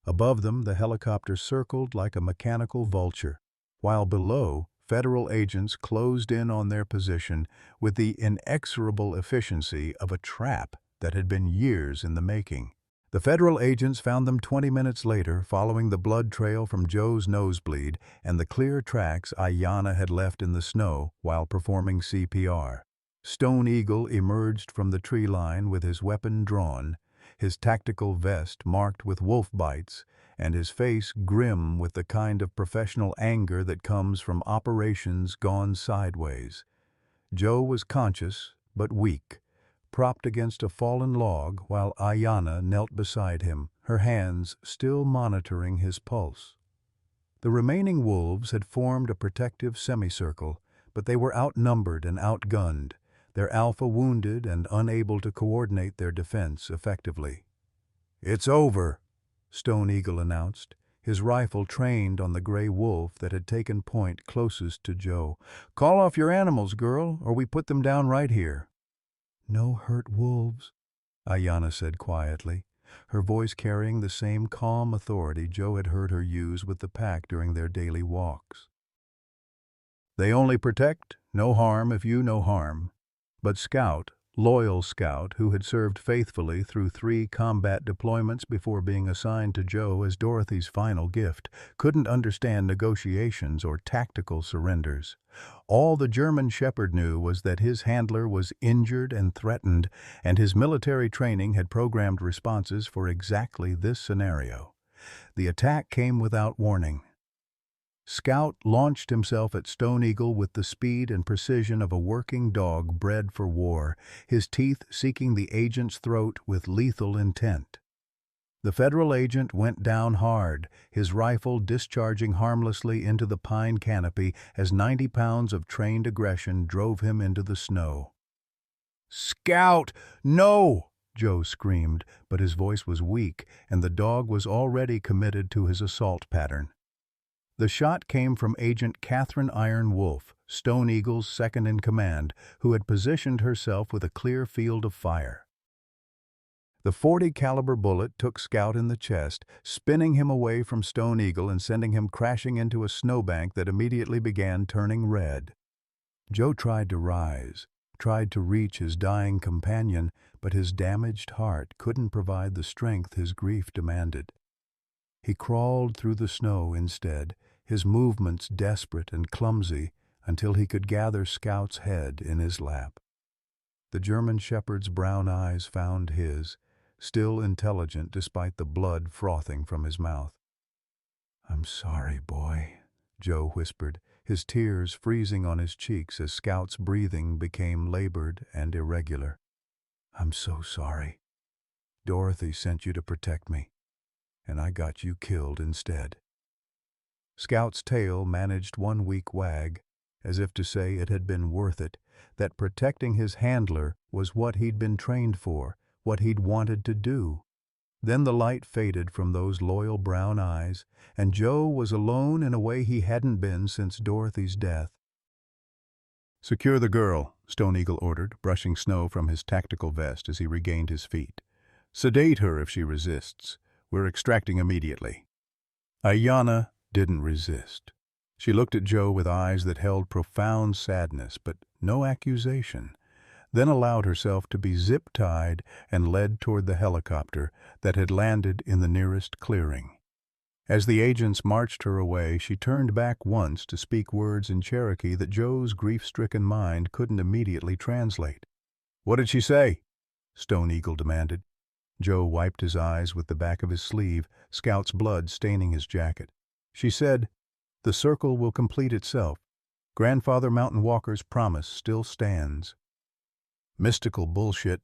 Above them, the helicopter circled like a mechanical vulture, while below, federal agents closed in on their position with the inexorable efficiency of a trap that had been years in the making. The federal agents found them 20 minutes later, following the blood trail from Joe's nosebleed and the clear tracks Ayanna had left in the snow while performing CPR. Stone Eagle emerged from the tree line with his weapon drawn, his tactical vest marked with wolf bites, and his face grim with the kind of professional anger that comes from operations gone sideways. Joe was conscious, but weak, propped against a fallen log while Ayanna knelt beside him, her hands still monitoring his pulse. The remaining wolves had formed a protective semicircle, but they were outnumbered and outgunned, their alpha wounded and unable to coordinate their defense effectively. "It's over," Stone Eagle announced, his rifle trained on the gray wolf that had taken point closest to Joe. "Call off your animals, girl, or we put them down right here." "No hurt wolves," Ayanna said quietly, her voice carrying the same calm authority Joe had heard her use with the pack during their daily walks. "They only protect, no harm if you no harm." But Scout, loyal Scout who had served faithfully through 3 combat deployments before being assigned to Joe as Dorothy's final gift, couldn't understand negotiations or tactical surrenders. All the German Shepherd knew was that his handler was injured and threatened, and his military training had programmed responses for exactly this scenario. The attack came without warning. Scout launched himself at Stone Eagle with the speed and precision of a working dog bred for war, his teeth seeking the agent's throat with lethal intent. The federal agent went down hard, his rifle discharging harmlessly into the pine canopy as 90 pounds of trained aggression drove him into the snow. "Scout, no!" Joe screamed, but his voice was weak, and the dog was already committed to his assault pattern. The shot came from Agent Catherine Iron Wolf, Stone Eagle's second-in-command, who had positioned herself with a clear field of fire. The .40 caliber bullet took Scout in the chest, spinning him away from Stone Eagle and sending him crashing into a snowbank that immediately began turning red. Joe tried to rise, tried to reach his dying companion, but his damaged heart couldn't provide the strength his grief demanded. He crawled through the snow instead, his movements desperate and clumsy, until he could gather Scout's head in his lap. The German Shepherd's brown eyes found his, still intelligent despite the blood frothing from his mouth. "I'm sorry, boy," Joe whispered, his tears freezing on his cheeks as Scout's breathing became labored and irregular. "I'm so sorry. Dorothy sent you to protect me, and I got you killed instead." Scout's tail managed one weak wag, as if to say it had been worth it, that protecting his handler was what he'd been trained for, what he'd wanted to do. Then the light faded from those loyal brown eyes, and Joe was alone in a way he hadn't been since Dorothy's death. "Secure the girl," Stone Eagle ordered, brushing snow from his tactical vest as he regained his feet. "Sedate her if she resists. We're extracting immediately." Ayanna didn't resist. She looked at Joe with eyes that held profound sadness but no accusation, then allowed herself to be zip-tied and led toward the helicopter that had landed in the nearest clearing. As the agents marched her away, she turned back once to speak words in Cherokee that Joe's grief-stricken mind couldn't immediately translate. "What did she say?" Stone Eagle demanded. Joe wiped his eyes with the back of his sleeve, Scout's blood staining his jacket. "She said, 'The circle will complete itself. Grandfather Mountain Walker's promise still stands.'" "Mystical bullshit,"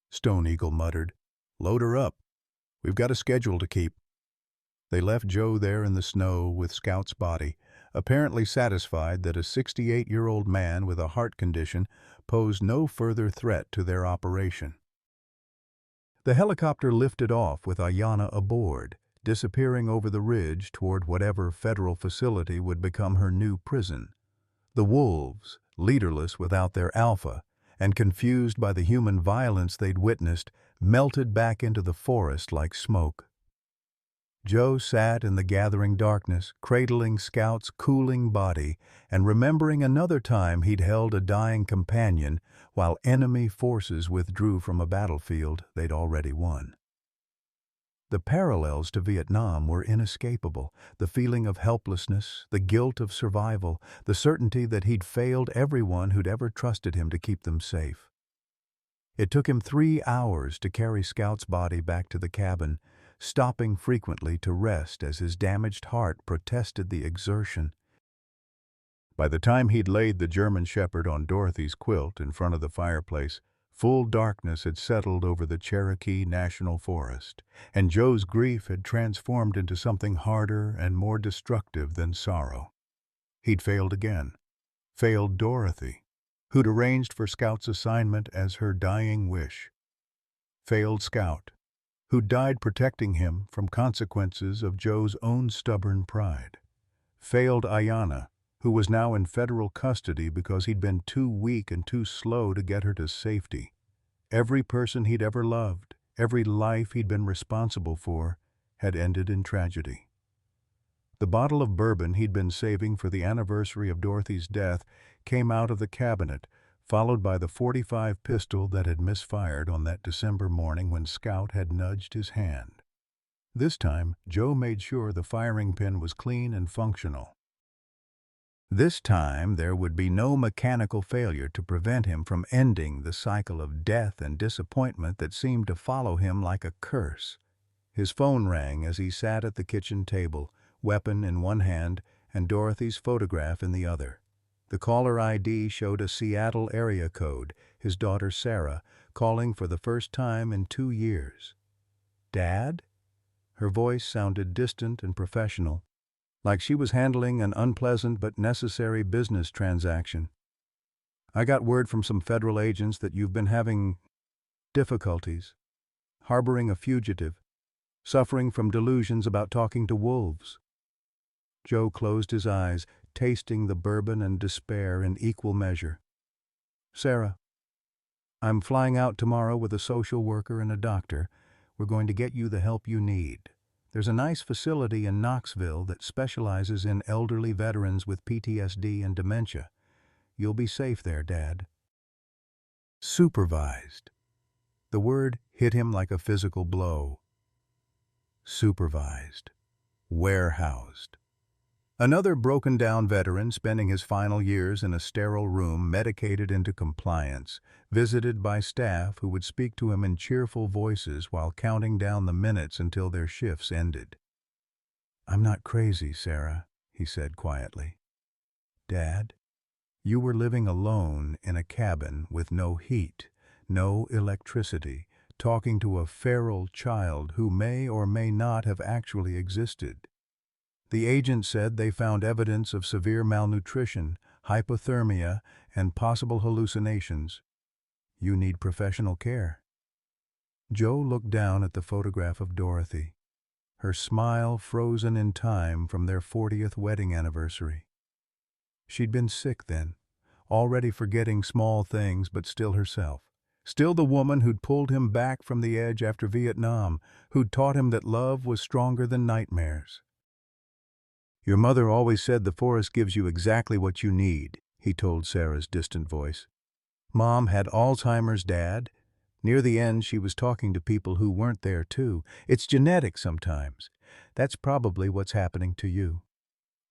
Stone Eagle muttered. "Load her up. We've got a schedule to keep." They left Joe there in the snow with Scout's body, apparently satisfied that a 68-year-old man with a heart condition posed no further threat to their operation. The helicopter lifted off with Ayanna aboard, disappearing over the ridge toward whatever federal facility would become her new prison. The wolves, leaderless without their alpha, and confused by the human violence they'd witnessed, melted back into the forest like smoke. Joe sat in the gathering darkness, cradling Scout's cooling body and remembering another time he'd held a dying companion while enemy forces withdrew from a battlefield they'd already won. The parallels to Vietnam were inescapable, the feeling of helplessness, the guilt of survival, the certainty that he'd failed everyone who'd ever trusted him to keep them safe. It took him 3 hours to carry Scout's body back to the cabin, stopping frequently to rest as his damaged heart protested the exertion. By the time he'd laid the German Shepherd on Dorothy's quilt in front of the fireplace, full darkness had settled over the Cherokee National Forest, and Joe's grief had transformed into something harder and more destructive than sorrow. He'd failed again. Failed Dorothy, who'd arranged for Scout's assignment as her dying wish. Failed Scout, who died protecting him from consequences of Joe's own stubborn pride. Failed Ayanna, who was now in federal custody because he'd been too weak and too slow to get her to safety. Every person he'd ever loved, every life he'd been responsible for, had ended in tragedy. The bottle of bourbon he'd been saving for the anniversary of Dorothy's death came out of the cabinet, followed by the .45 pistol that had misfired on that December morning when Scout had nudged his hand. This time, Joe made sure the firing pin was clean and functional. This time, there would be no mechanical failure to prevent him from ending the cycle of death and disappointment that seemed to follow him like a curse. His phone rang as he sat at the kitchen table, weapon in one hand and Dorothy's photograph in the other. The caller ID showed a Seattle area code, his daughter Sarah, calling for the first time in 2 years. "Dad?" Her voice sounded distant and professional, like she was handling an unpleasant but necessary business transaction. "I got word from some federal agents that you've been having difficulties, harboring a fugitive, suffering from delusions about talking to wolves." Joe closed his eyes, tasting the bourbon and despair in equal measure. "Sarah, I'm flying out tomorrow with a social worker and a doctor. We're going to get you the help you need. There's a nice facility in Knoxville that specializes in elderly veterans with PTSD and dementia. You'll be safe there, Dad." Supervised. The word hit him like a physical blow. Supervised. Warehoused. Another broken-down veteran spending his final years in a sterile room medicated into compliance, visited by staff who would speak to him in cheerful voices while counting down the minutes until their shifts ended. "I'm not crazy, Sarah," he said quietly. "Dad, you were living alone in a cabin with no heat, no electricity, talking to a feral child who may or may not have actually existed. The agent said they found evidence of severe malnutrition, hypothermia, and possible hallucinations. You need professional care." Joe looked down at the photograph of Dorothy, her smile frozen in time from their 40th wedding anniversary. She'd been sick then, already forgetting small things but still herself. Still the woman who'd pulled him back from the edge after Vietnam, who'd taught him that love was stronger than nightmares. "Your mother always said the forest gives you exactly what you need," he told Sarah's distant voice. "Mom had Alzheimer's, Dad. Near the end, she was talking to people who weren't there, too. It's genetic sometimes. That's probably what's happening to you."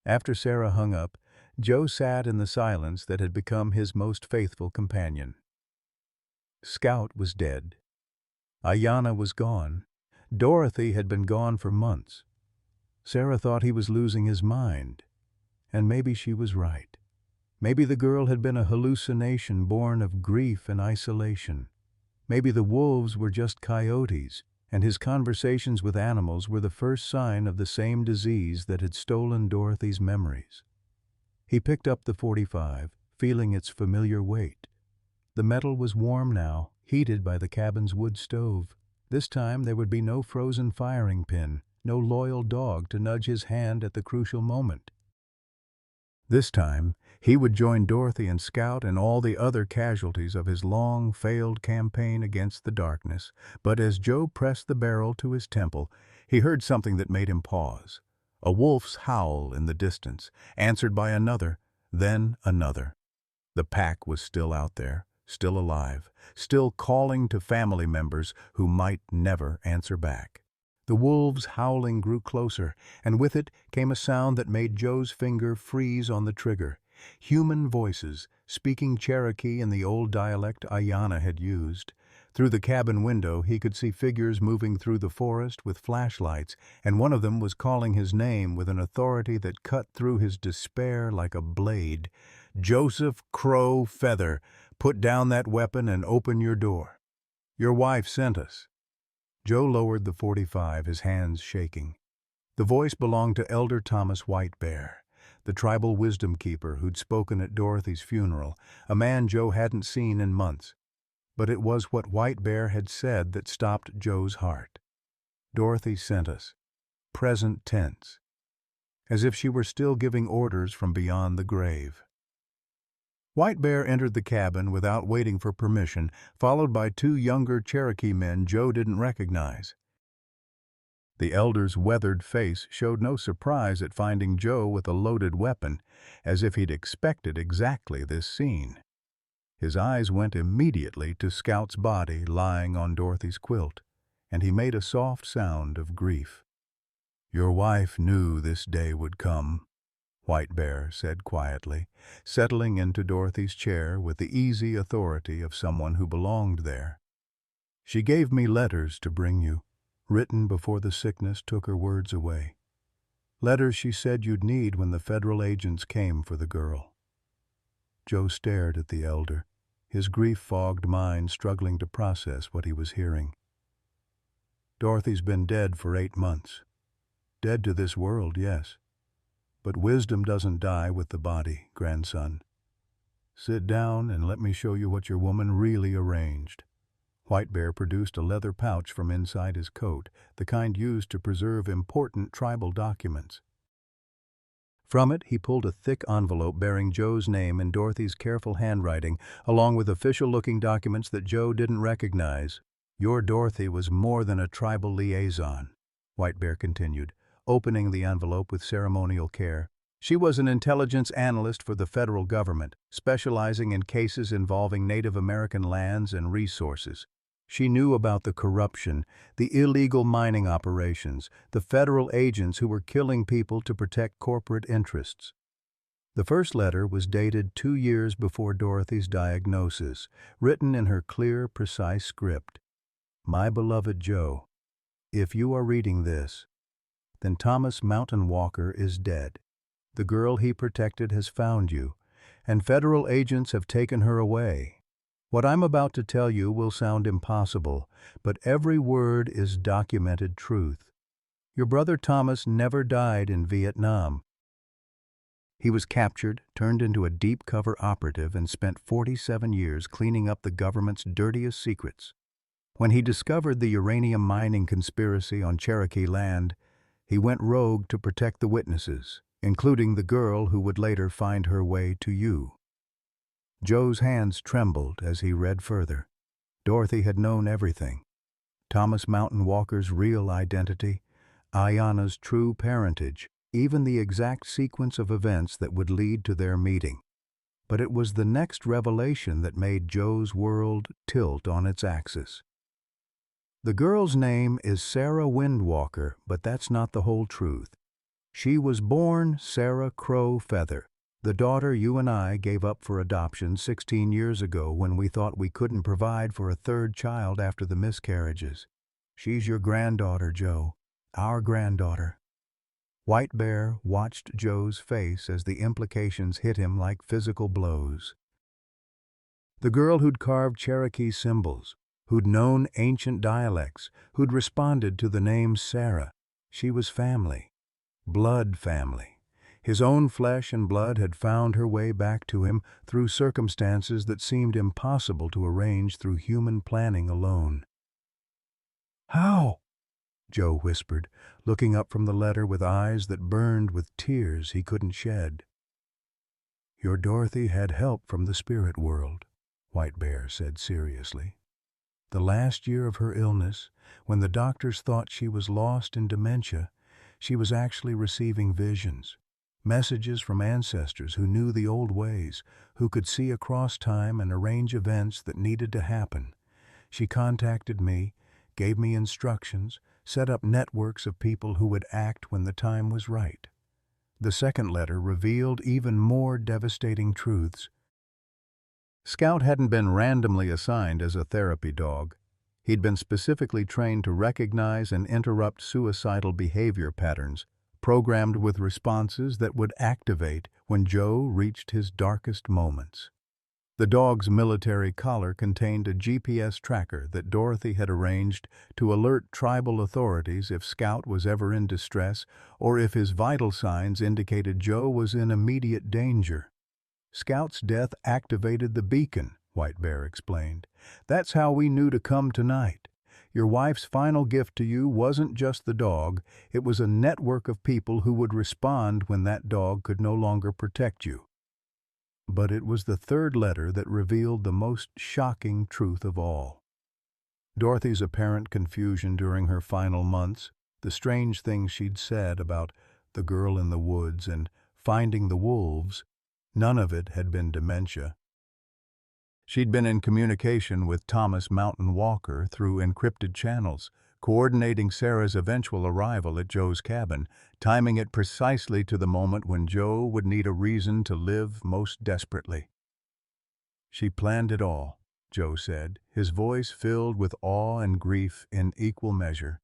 After Sarah hung up, Joe sat in the silence that had become his most faithful companion. Scout was dead. Ayanna was gone. Dorothy had been gone for months. Sarah thought he was losing his mind, and maybe she was right. Maybe the girl had been a hallucination born of grief and isolation. Maybe the wolves were just coyotes, and his conversations with animals were the first sign of the same disease that had stolen Dorothy's memories. He picked up the .45, feeling its familiar weight. The metal was warm now, heated by the cabin's wood stove. This time there would be no frozen firing pin, no loyal dog to nudge his hand at the crucial moment. This time, he would join Dorothy and Scout and all the other casualties of his long, failed campaign against the darkness. But as Joe pressed the barrel to his temple, he heard something that made him pause. A wolf's howl in the distance, answered by another, then another. The pack was still out there, still alive, still calling to family members who might never answer back. The wolves' howling grew closer, and with it came a sound that made Joe's finger freeze on the trigger. Human voices, speaking Cherokee in the old dialect Ayanna had used. Through the cabin window, he could see figures moving through the forest with flashlights, and one of them was calling his name with an authority that cut through his despair like a blade. "Joseph Crow Feather, put down that weapon and open your door. Your wife sent us." Joe lowered the .45, his hands shaking. The voice belonged to Elder Thomas Whitebear, the tribal wisdom keeper who'd spoken at Dorothy's funeral, a man Joe hadn't seen in months. But it was what Whitebear had said that stopped Joe's heart. Dorothy sent us. Present tense. As if she were still giving orders from beyond the grave. Whitebear entered the cabin without waiting for permission, followed by two younger Cherokee men Joe didn't recognize. The elder's weathered face showed no surprise at finding Joe with a loaded weapon, as if he'd expected exactly this scene. His eyes went immediately to Scout's body lying on Dorothy's quilt, and he made a soft sound of grief. "Your wife knew this day would come," Whitebear said quietly, settling into Dorothy's chair with the easy authority of someone who belonged there. "She gave me letters to bring you, written before the sickness took her words away. Letters she said you'd need when the federal agents came for the girl." Joe stared at the elder, his grief-fogged mind struggling to process what he was hearing. "Dorothy's been dead for 8 months. Dead to this world, yes. But wisdom doesn't die with the body, grandson. Sit down and let me show you what your woman really arranged." Whitebear produced a leather pouch from inside his coat, the kind used to preserve important tribal documents. From it, he pulled a thick envelope bearing Joe's name in Dorothy's careful handwriting, along with official-looking documents that Joe didn't recognize. "Your Dorothy was more than a tribal liaison," Whitebear continued, opening the envelope with ceremonial care. "She was an intelligence analyst for the federal government, specializing in cases involving Native American lands and resources. She knew about the corruption, the illegal mining operations, the federal agents who were killing people to protect corporate interests." The first letter was dated 2 years before Dorothy's diagnosis, written in her clear, precise script. "My beloved Joe, if you are reading this, then Thomas Mountain Walker is dead. The girl he protected has found you, and federal agents have taken her away. What I'm about to tell you will sound impossible, but every word is documented truth. Your brother Thomas never died in Vietnam. He was captured, turned into a deep-cover operative, and spent 47 years cleaning up the government's dirtiest secrets. When he discovered the uranium mining conspiracy on Cherokee land, he went rogue to protect the witnesses, including the girl who would later find her way to you." Joe's hands trembled as he read further. Dorothy had known everything. Thomas Mountain Walker's real identity, Ayanna's true parentage, even the exact sequence of events that would lead to their meeting. But it was the next revelation that made Joe's world tilt on its axis. "The girl's name is Sarah Windwalker, but that's not the whole truth. She was born Sarah Crow Feather, the daughter you and I gave up for adoption 16 years ago when we thought we couldn't provide for a third child after the miscarriages. She's your granddaughter, Joe, our granddaughter." Whitebear watched Joe's face as the implications hit him like physical blows. The girl who'd carved Cherokee symbols, who'd known ancient dialects, who'd responded to the name Sarah. She was family. Blood family. His own flesh and blood had found her way back to him through circumstances that seemed impossible to arrange through human planning alone. "How?" Joe whispered, looking up from the letter with eyes that burned with tears he couldn't shed. "Your Dorothy had help from the spirit world," Whitebear said seriously. "The last year of her illness, when the doctors thought she was lost in dementia, she was actually receiving visions, messages from ancestors who knew the old ways, who could see across time and arrange events that needed to happen. She contacted me, gave me instructions, set up networks of people who would act when the time was right." The second letter revealed even more devastating truths. Scout hadn't been randomly assigned as a therapy dog. He'd been specifically trained to recognize and interrupt suicidal behavior patterns, programmed with responses that would activate when Joe reached his darkest moments. The dog's military collar contained a GPS tracker that Dorothy had arranged to alert tribal authorities if Scout was ever in distress or if his vital signs indicated Joe was in immediate danger. Scout's death activated the beacon, White Bear explained. That's how we knew to come tonight. Your wife's final gift to you wasn't just the dog, it was a network of people who would respond when that dog could no longer protect you. But it was the third letter that revealed the most shocking truth of all. Dorothy's apparent confusion during her final months, the strange things she'd said about the girl in the woods and finding the wolves, none of it had been dementia. She'd been in communication with Thomas Mountain Walker through encrypted channels, coordinating Sarah's eventual arrival at Joe's cabin, timing it precisely to the moment when Joe would need a reason to live most desperately. She planned it all, Joe said, his voice filled with awe and grief in equal measure.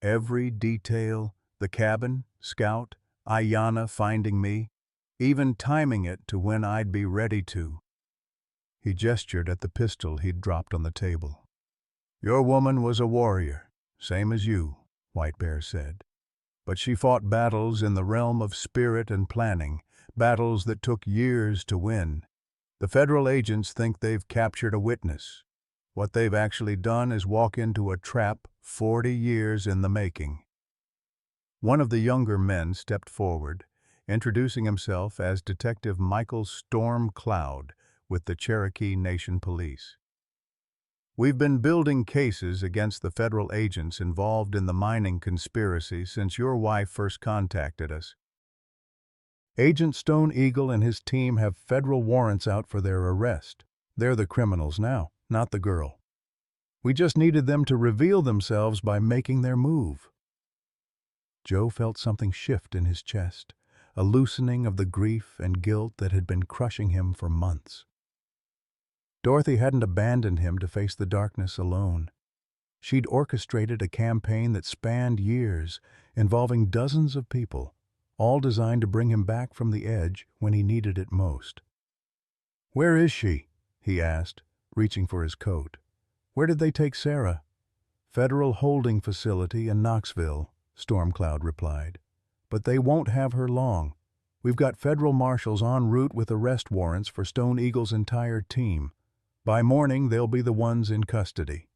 Every detail, the cabin, Scout, Ayanna finding me, even timing it to when I'd be ready to. He gestured at the pistol he'd dropped on the table. Your woman was a warrior, same as you, White Bear said. But she fought battles in the realm of spirit and planning, battles that took years to win. The federal agents think they've captured a witness. What they've actually done is walk into a trap 40 years in the making. One of the younger men stepped forward, introducing himself as Detective Michael Storm Cloud with the Cherokee Nation Police. We've been building cases against the federal agents involved in the mining conspiracy since your wife first contacted us. Agent Stone Eagle and his team have federal warrants out for their arrest. They're the criminals now, not the girl. We just needed them to reveal themselves by making their move. Joe felt something shift in his chest, a loosening of the grief and guilt that had been crushing him for months. Dorothy hadn't abandoned him to face the darkness alone. She'd orchestrated a campaign that spanned years, involving dozens of people, all designed to bring him back from the edge when he needed it most. Where is she? He asked, reaching for his coat. Where did they take Sarah? Federal holding facility in Knoxville, Stormcloud replied. But they won't have her long. We've got federal marshals en route with arrest warrants for Stone Eagle's entire team. By morning, they'll be the ones in custody.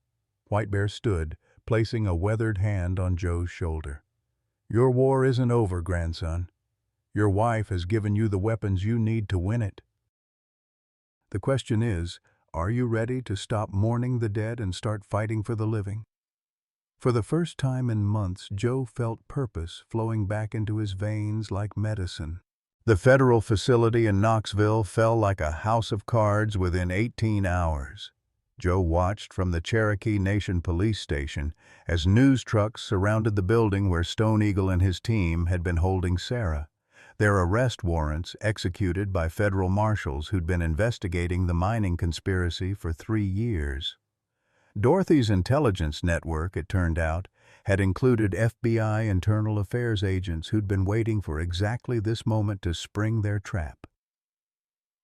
White Bear stood, placing a weathered hand on Joe's shoulder. Your war isn't over, grandson. Your wife has given you the weapons you need to win it. The question is, are you ready to stop mourning the dead and start fighting for the living? For the first time in months, Joe felt purpose flowing back into his veins like medicine. The federal facility in Knoxville fell like a house of cards within 18 hours. Joe watched from the Cherokee Nation Police Station as news trucks surrounded the building where Stone Eagle and his team had been holding Sarah, their arrest warrants executed by federal marshals who'd been investigating the mining conspiracy for 3 years. Dorothy's intelligence network, it turned out, had included FBI internal affairs agents who'd been waiting for exactly this moment to spring their trap.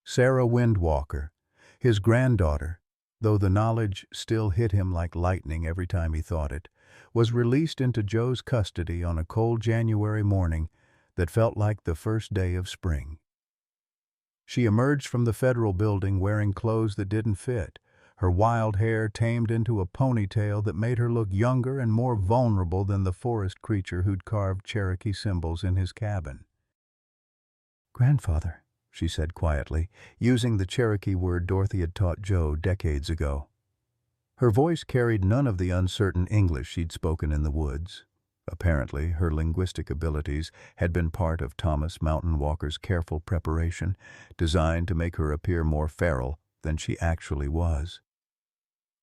Sarah Windwalker, his granddaughter, though the knowledge still hit him like lightning every time he thought it, was released into Joe's custody on a cold January morning that felt like the first day of spring. She emerged from the federal building wearing clothes that didn't fit, her wild hair tamed into a ponytail that made her look younger and more vulnerable than the forest creature who'd carved Cherokee symbols in his cabin. "Grandfather," she said quietly, using the Cherokee word Dorothy had taught Joe decades ago. Her voice carried none of the uncertain English she'd spoken in the woods. Apparently, her linguistic abilities had been part of Thomas Mountain Walker's careful preparation, designed to make her appear more feral than she actually was.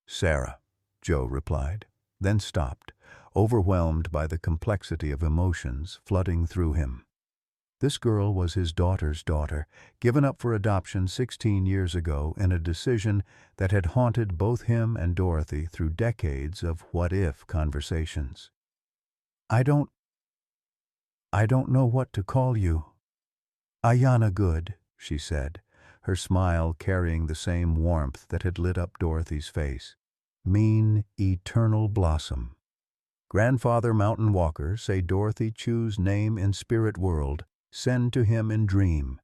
"Sarah," Joe replied, then stopped, overwhelmed by the complexity of emotions flooding through him. This girl was his daughter's daughter, given up for adoption 16 years ago in a decision that had haunted both him and Dorothy through decades of what-if conversations. I don't know what to call you. Ayanna Good, she said, her smile carrying the same warmth that had lit up Dorothy's face. Mean, eternal blossom. Grandfather Mountain Walker say Dorothy choose name in spirit world, send to him in dream.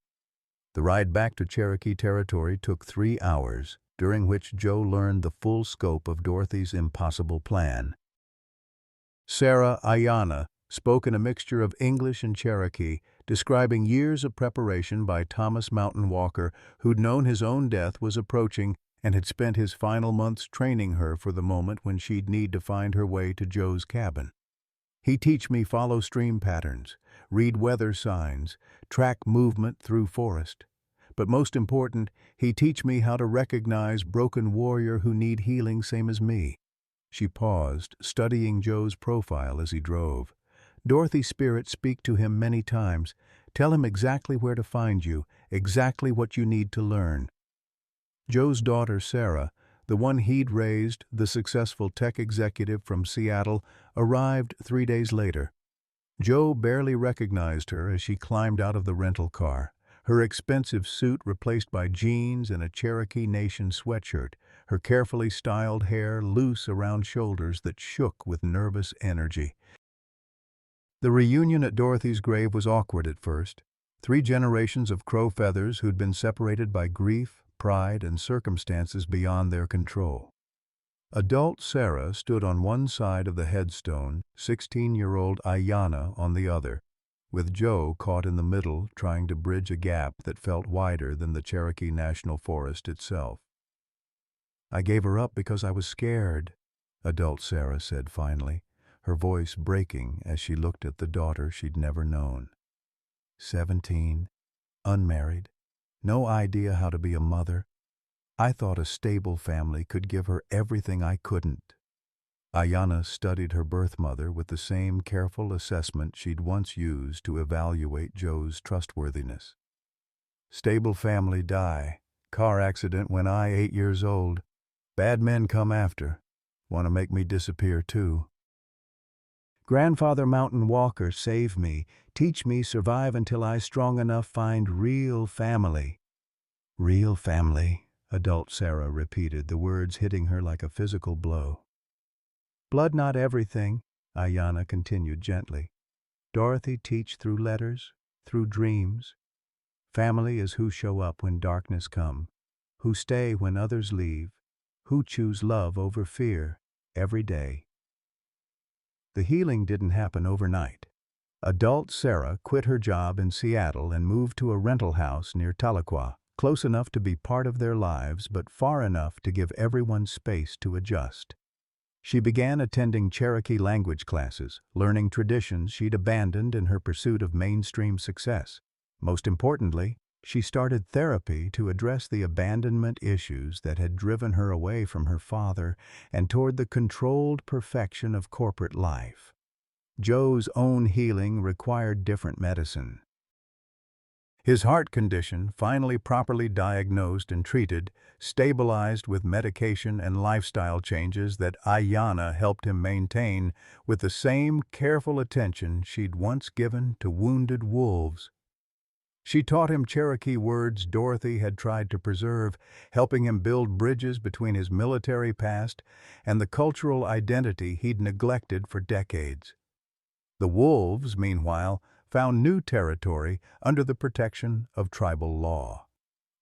The ride back to Cherokee Territory took 3 hours, during which Joe learned the full scope of Dorothy's impossible plan. Sarah Ayanna spoke in a mixture of English and Cherokee, describing years of preparation by Thomas Mountain Walker, who'd known his own death was approaching and had spent his final months training her for the moment when she'd need to find her way to Joe's cabin. He teach me follow stream patterns, read weather signs, track movement through forest. But most important, he teach me how to recognize broken warrior who need healing same as me. She paused, studying Joe's profile as he drove. Dorothy's spirit speak to him many times, tell him exactly where to find you, exactly what you need to learn. Joe's daughter, Sarah, the one he'd raised, the successful tech executive from Seattle, arrived 3 days later. Joe barely recognized her as she climbed out of the rental car, her expensive suit replaced by jeans and a Cherokee Nation sweatshirt, her carefully styled hair loose around shoulders that shook with nervous energy. The reunion at Dorothy's grave was awkward at first. 3 generations of Crow Feathers who'd been separated by grief, pride, and circumstances beyond their control. Adult Sarah stood on one side of the headstone, 16-year-old Ayanna on the other, with Joe caught in the middle trying to bridge a gap that felt wider than the Cherokee National Forest itself. I gave her up because I was scared, adult Sarah said finally, her voice breaking as she looked at the daughter she'd never known. 17, unmarried, no idea how to be a mother. I thought a stable family could give her everything I couldn't. Ayanna studied her birth mother with the same careful assessment she'd once used to evaluate Joe's trustworthiness. Stable family die. Car accident when I 8 years old. Bad men come after. Want to make me disappear too. Grandfather Mountain Walker save me, teach me survive until I strong enough find real family. Real family, adult Sarah repeated, the words hitting her like a physical blow. Blood not everything, Ayanna continued gently. Dorothy teach through letters, through dreams. Family is who show up when darkness come, who stay when others leave, who choose love over fear every day. The healing didn't happen overnight. Adult Sarah quit her job in Seattle and moved to a rental house near Tahlequah, close enough to be part of their lives but far enough to give everyone space to adjust. She began attending Cherokee language classes, learning traditions she'd abandoned in her pursuit of mainstream success. Most importantly, she started therapy to address the abandonment issues that had driven her away from her father and toward the controlled perfection of corporate life. Joe's own healing required different medicine. His heart condition, finally properly diagnosed and treated, stabilized with medication and lifestyle changes that Ayanna helped him maintain with the same careful attention she'd once given to wounded wolves. She taught him Cherokee words Dorothy had tried to preserve, helping him build bridges between his military past and the cultural identity he'd neglected for decades. The wolves, meanwhile, found new territory under the protection of tribal law.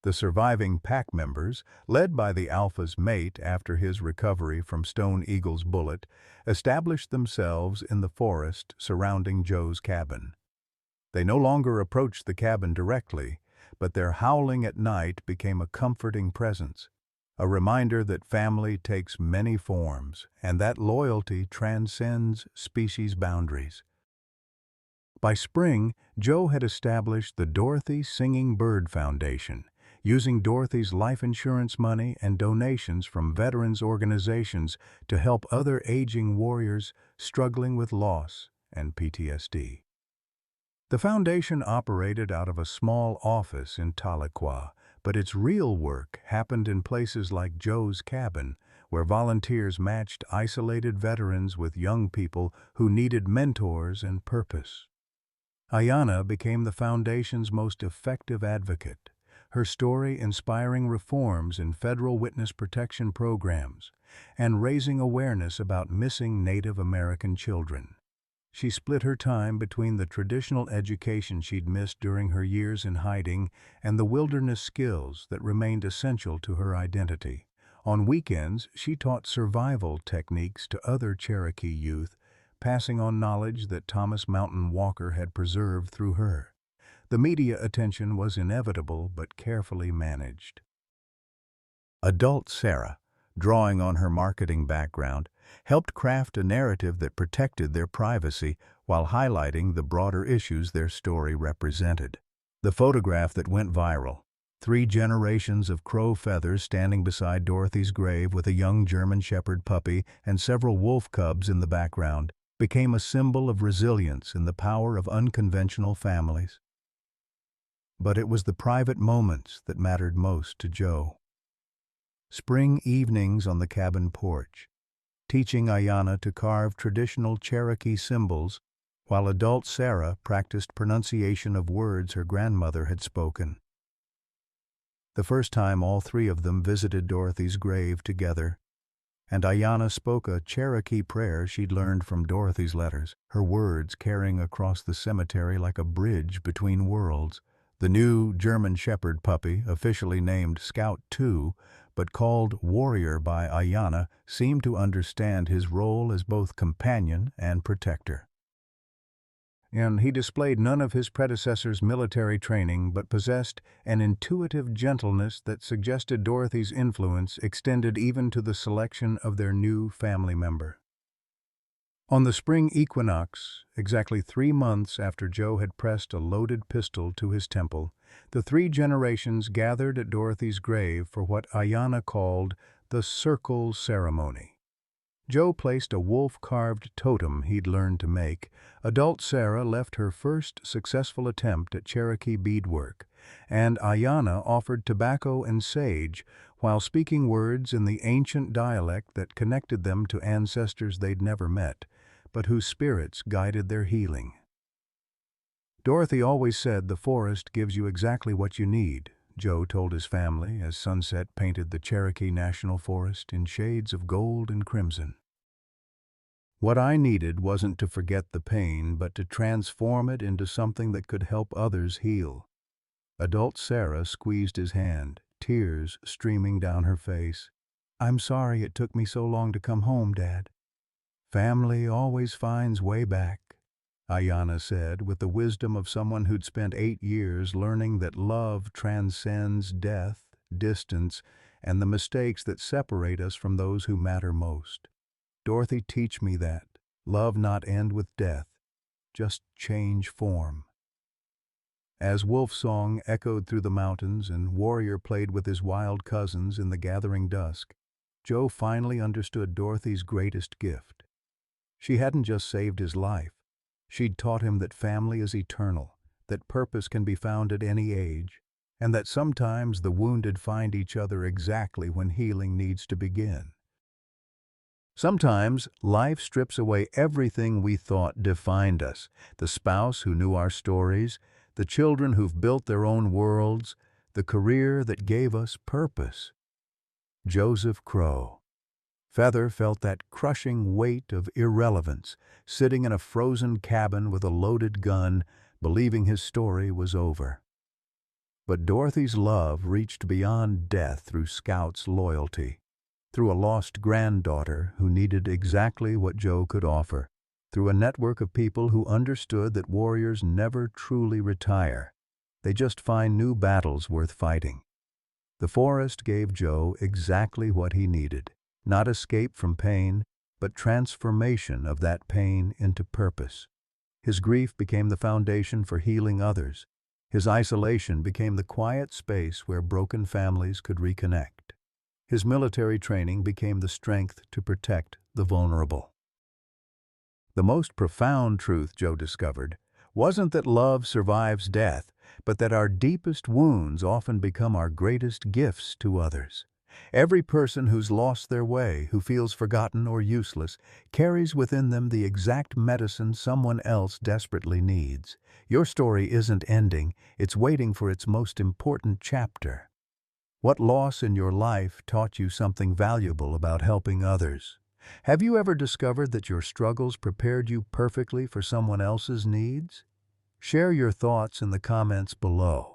The surviving pack members, led by the alpha's mate after his recovery from Stone Eagle's bullet, established themselves in the forest surrounding Joe's cabin. They no longer approached the cabin directly, but their howling at night became a comforting presence, a reminder that family takes many forms and that loyalty transcends species boundaries. By spring, Joe had established the Dorothy Singing Bird Foundation, using Dorothy's life insurance money and donations from veterans organizations to help other aging warriors struggling with loss and PTSD. The foundation operated out of a small office in Tahlequah, but its real work happened in places like Joe's cabin, where volunteers matched isolated veterans with young people who needed mentors and purpose. Ayanna became the foundation's most effective advocate, her story inspiring reforms in federal witness protection programs and raising awareness about missing Native American children. She split her time between the traditional education she'd missed during her years in hiding and the wilderness skills that remained essential to her identity. On weekends, she taught survival techniques to other Cherokee youth, passing on knowledge that Thomas Mountain Walker had preserved through her. The media attention was inevitable but carefully managed. Adult Sarah, drawing on her marketing background, helped craft a narrative that protected their privacy while highlighting the broader issues their story represented. The photograph that went viral, 3 generations of crow feathers standing beside Dorothy's grave with a young German Shepherd puppy and several wolf cubs in the background, became a symbol of resilience and the power of unconventional families. But it was the private moments that mattered most to Joe. Spring evenings on the cabin porch, teaching Ayanna to carve traditional Cherokee symbols, while adult Sarah practiced pronunciation of words her grandmother had spoken. The first time all 3 of them visited Dorothy's grave together, and Ayanna spoke a Cherokee prayer she'd learned from Dorothy's letters, her words carrying across the cemetery like a bridge between worlds. The new German Shepherd puppy, officially named Scout 2, but called Warrior by Ayanna, seemed to understand his role as both companion and protector. And he displayed none of his predecessor's military training but possessed an intuitive gentleness that suggested Dorothy's influence extended even to the selection of their new family member. On the spring equinox, exactly 3 months after Joe had pressed a loaded pistol to his temple, the 3 generations gathered at Dorothy's grave for what Ayanna called the circle ceremony. Joe placed a wolf-carved totem he'd learned to make. Adult Sarah left her first successful attempt at Cherokee beadwork, and Ayanna offered tobacco and sage while speaking words in the ancient dialect that connected them to ancestors they'd never met, but whose spirits guided their healing. Dorothy always said the forest gives you exactly what you need, Joe told his family as sunset painted the Cherokee National Forest in shades of gold and crimson. What I needed wasn't to forget the pain, but to transform it into something that could help others heal. Adult Sarah squeezed his hand, tears streaming down her face. "I'm sorry it took me so long to come home, Dad." "Family always finds way back," Ayanna said, with the wisdom of someone who'd spent 8 years learning that love transcends death, distance, and the mistakes that separate us from those who matter most. "Dorothy, teach me that. Love not end with death, just change form." As wolf song echoed through the mountains and Warrior played with his wild cousins in the gathering dusk, Joe finally understood Dorothy's greatest gift. She hadn't just saved his life. She'd taught him that family is eternal, that purpose can be found at any age, and that sometimes the wounded find each other exactly when healing needs to begin. Sometimes life strips away everything we thought defined us, the spouse who knew our stories, the children who've built their own worlds, the career that gave us purpose. Joseph Crow. Feather felt that crushing weight of irrelevance, sitting in a frozen cabin with a loaded gun, believing his story was over. But Dorothy's love reached beyond death through Scout's loyalty, through a lost granddaughter who needed exactly what Joe could offer, through a network of people who understood that warriors never truly retire. They just find new battles worth fighting. The forest gave Joe exactly what he needed. Not escape from pain, but transformation of that pain into purpose. His grief became the foundation for healing others. His isolation became the quiet space where broken families could reconnect. His military training became the strength to protect the vulnerable. The most profound truth Joe discovered wasn't that love survives death, but that our deepest wounds often become our greatest gifts to others. Every person who's lost their way, who feels forgotten or useless, carries within them the exact medicine someone else desperately needs. Your story isn't ending, it's waiting for its most important chapter. What loss in your life taught you something valuable about helping others? Have you ever discovered that your struggles prepared you perfectly for someone else's needs? Share your thoughts in the comments below.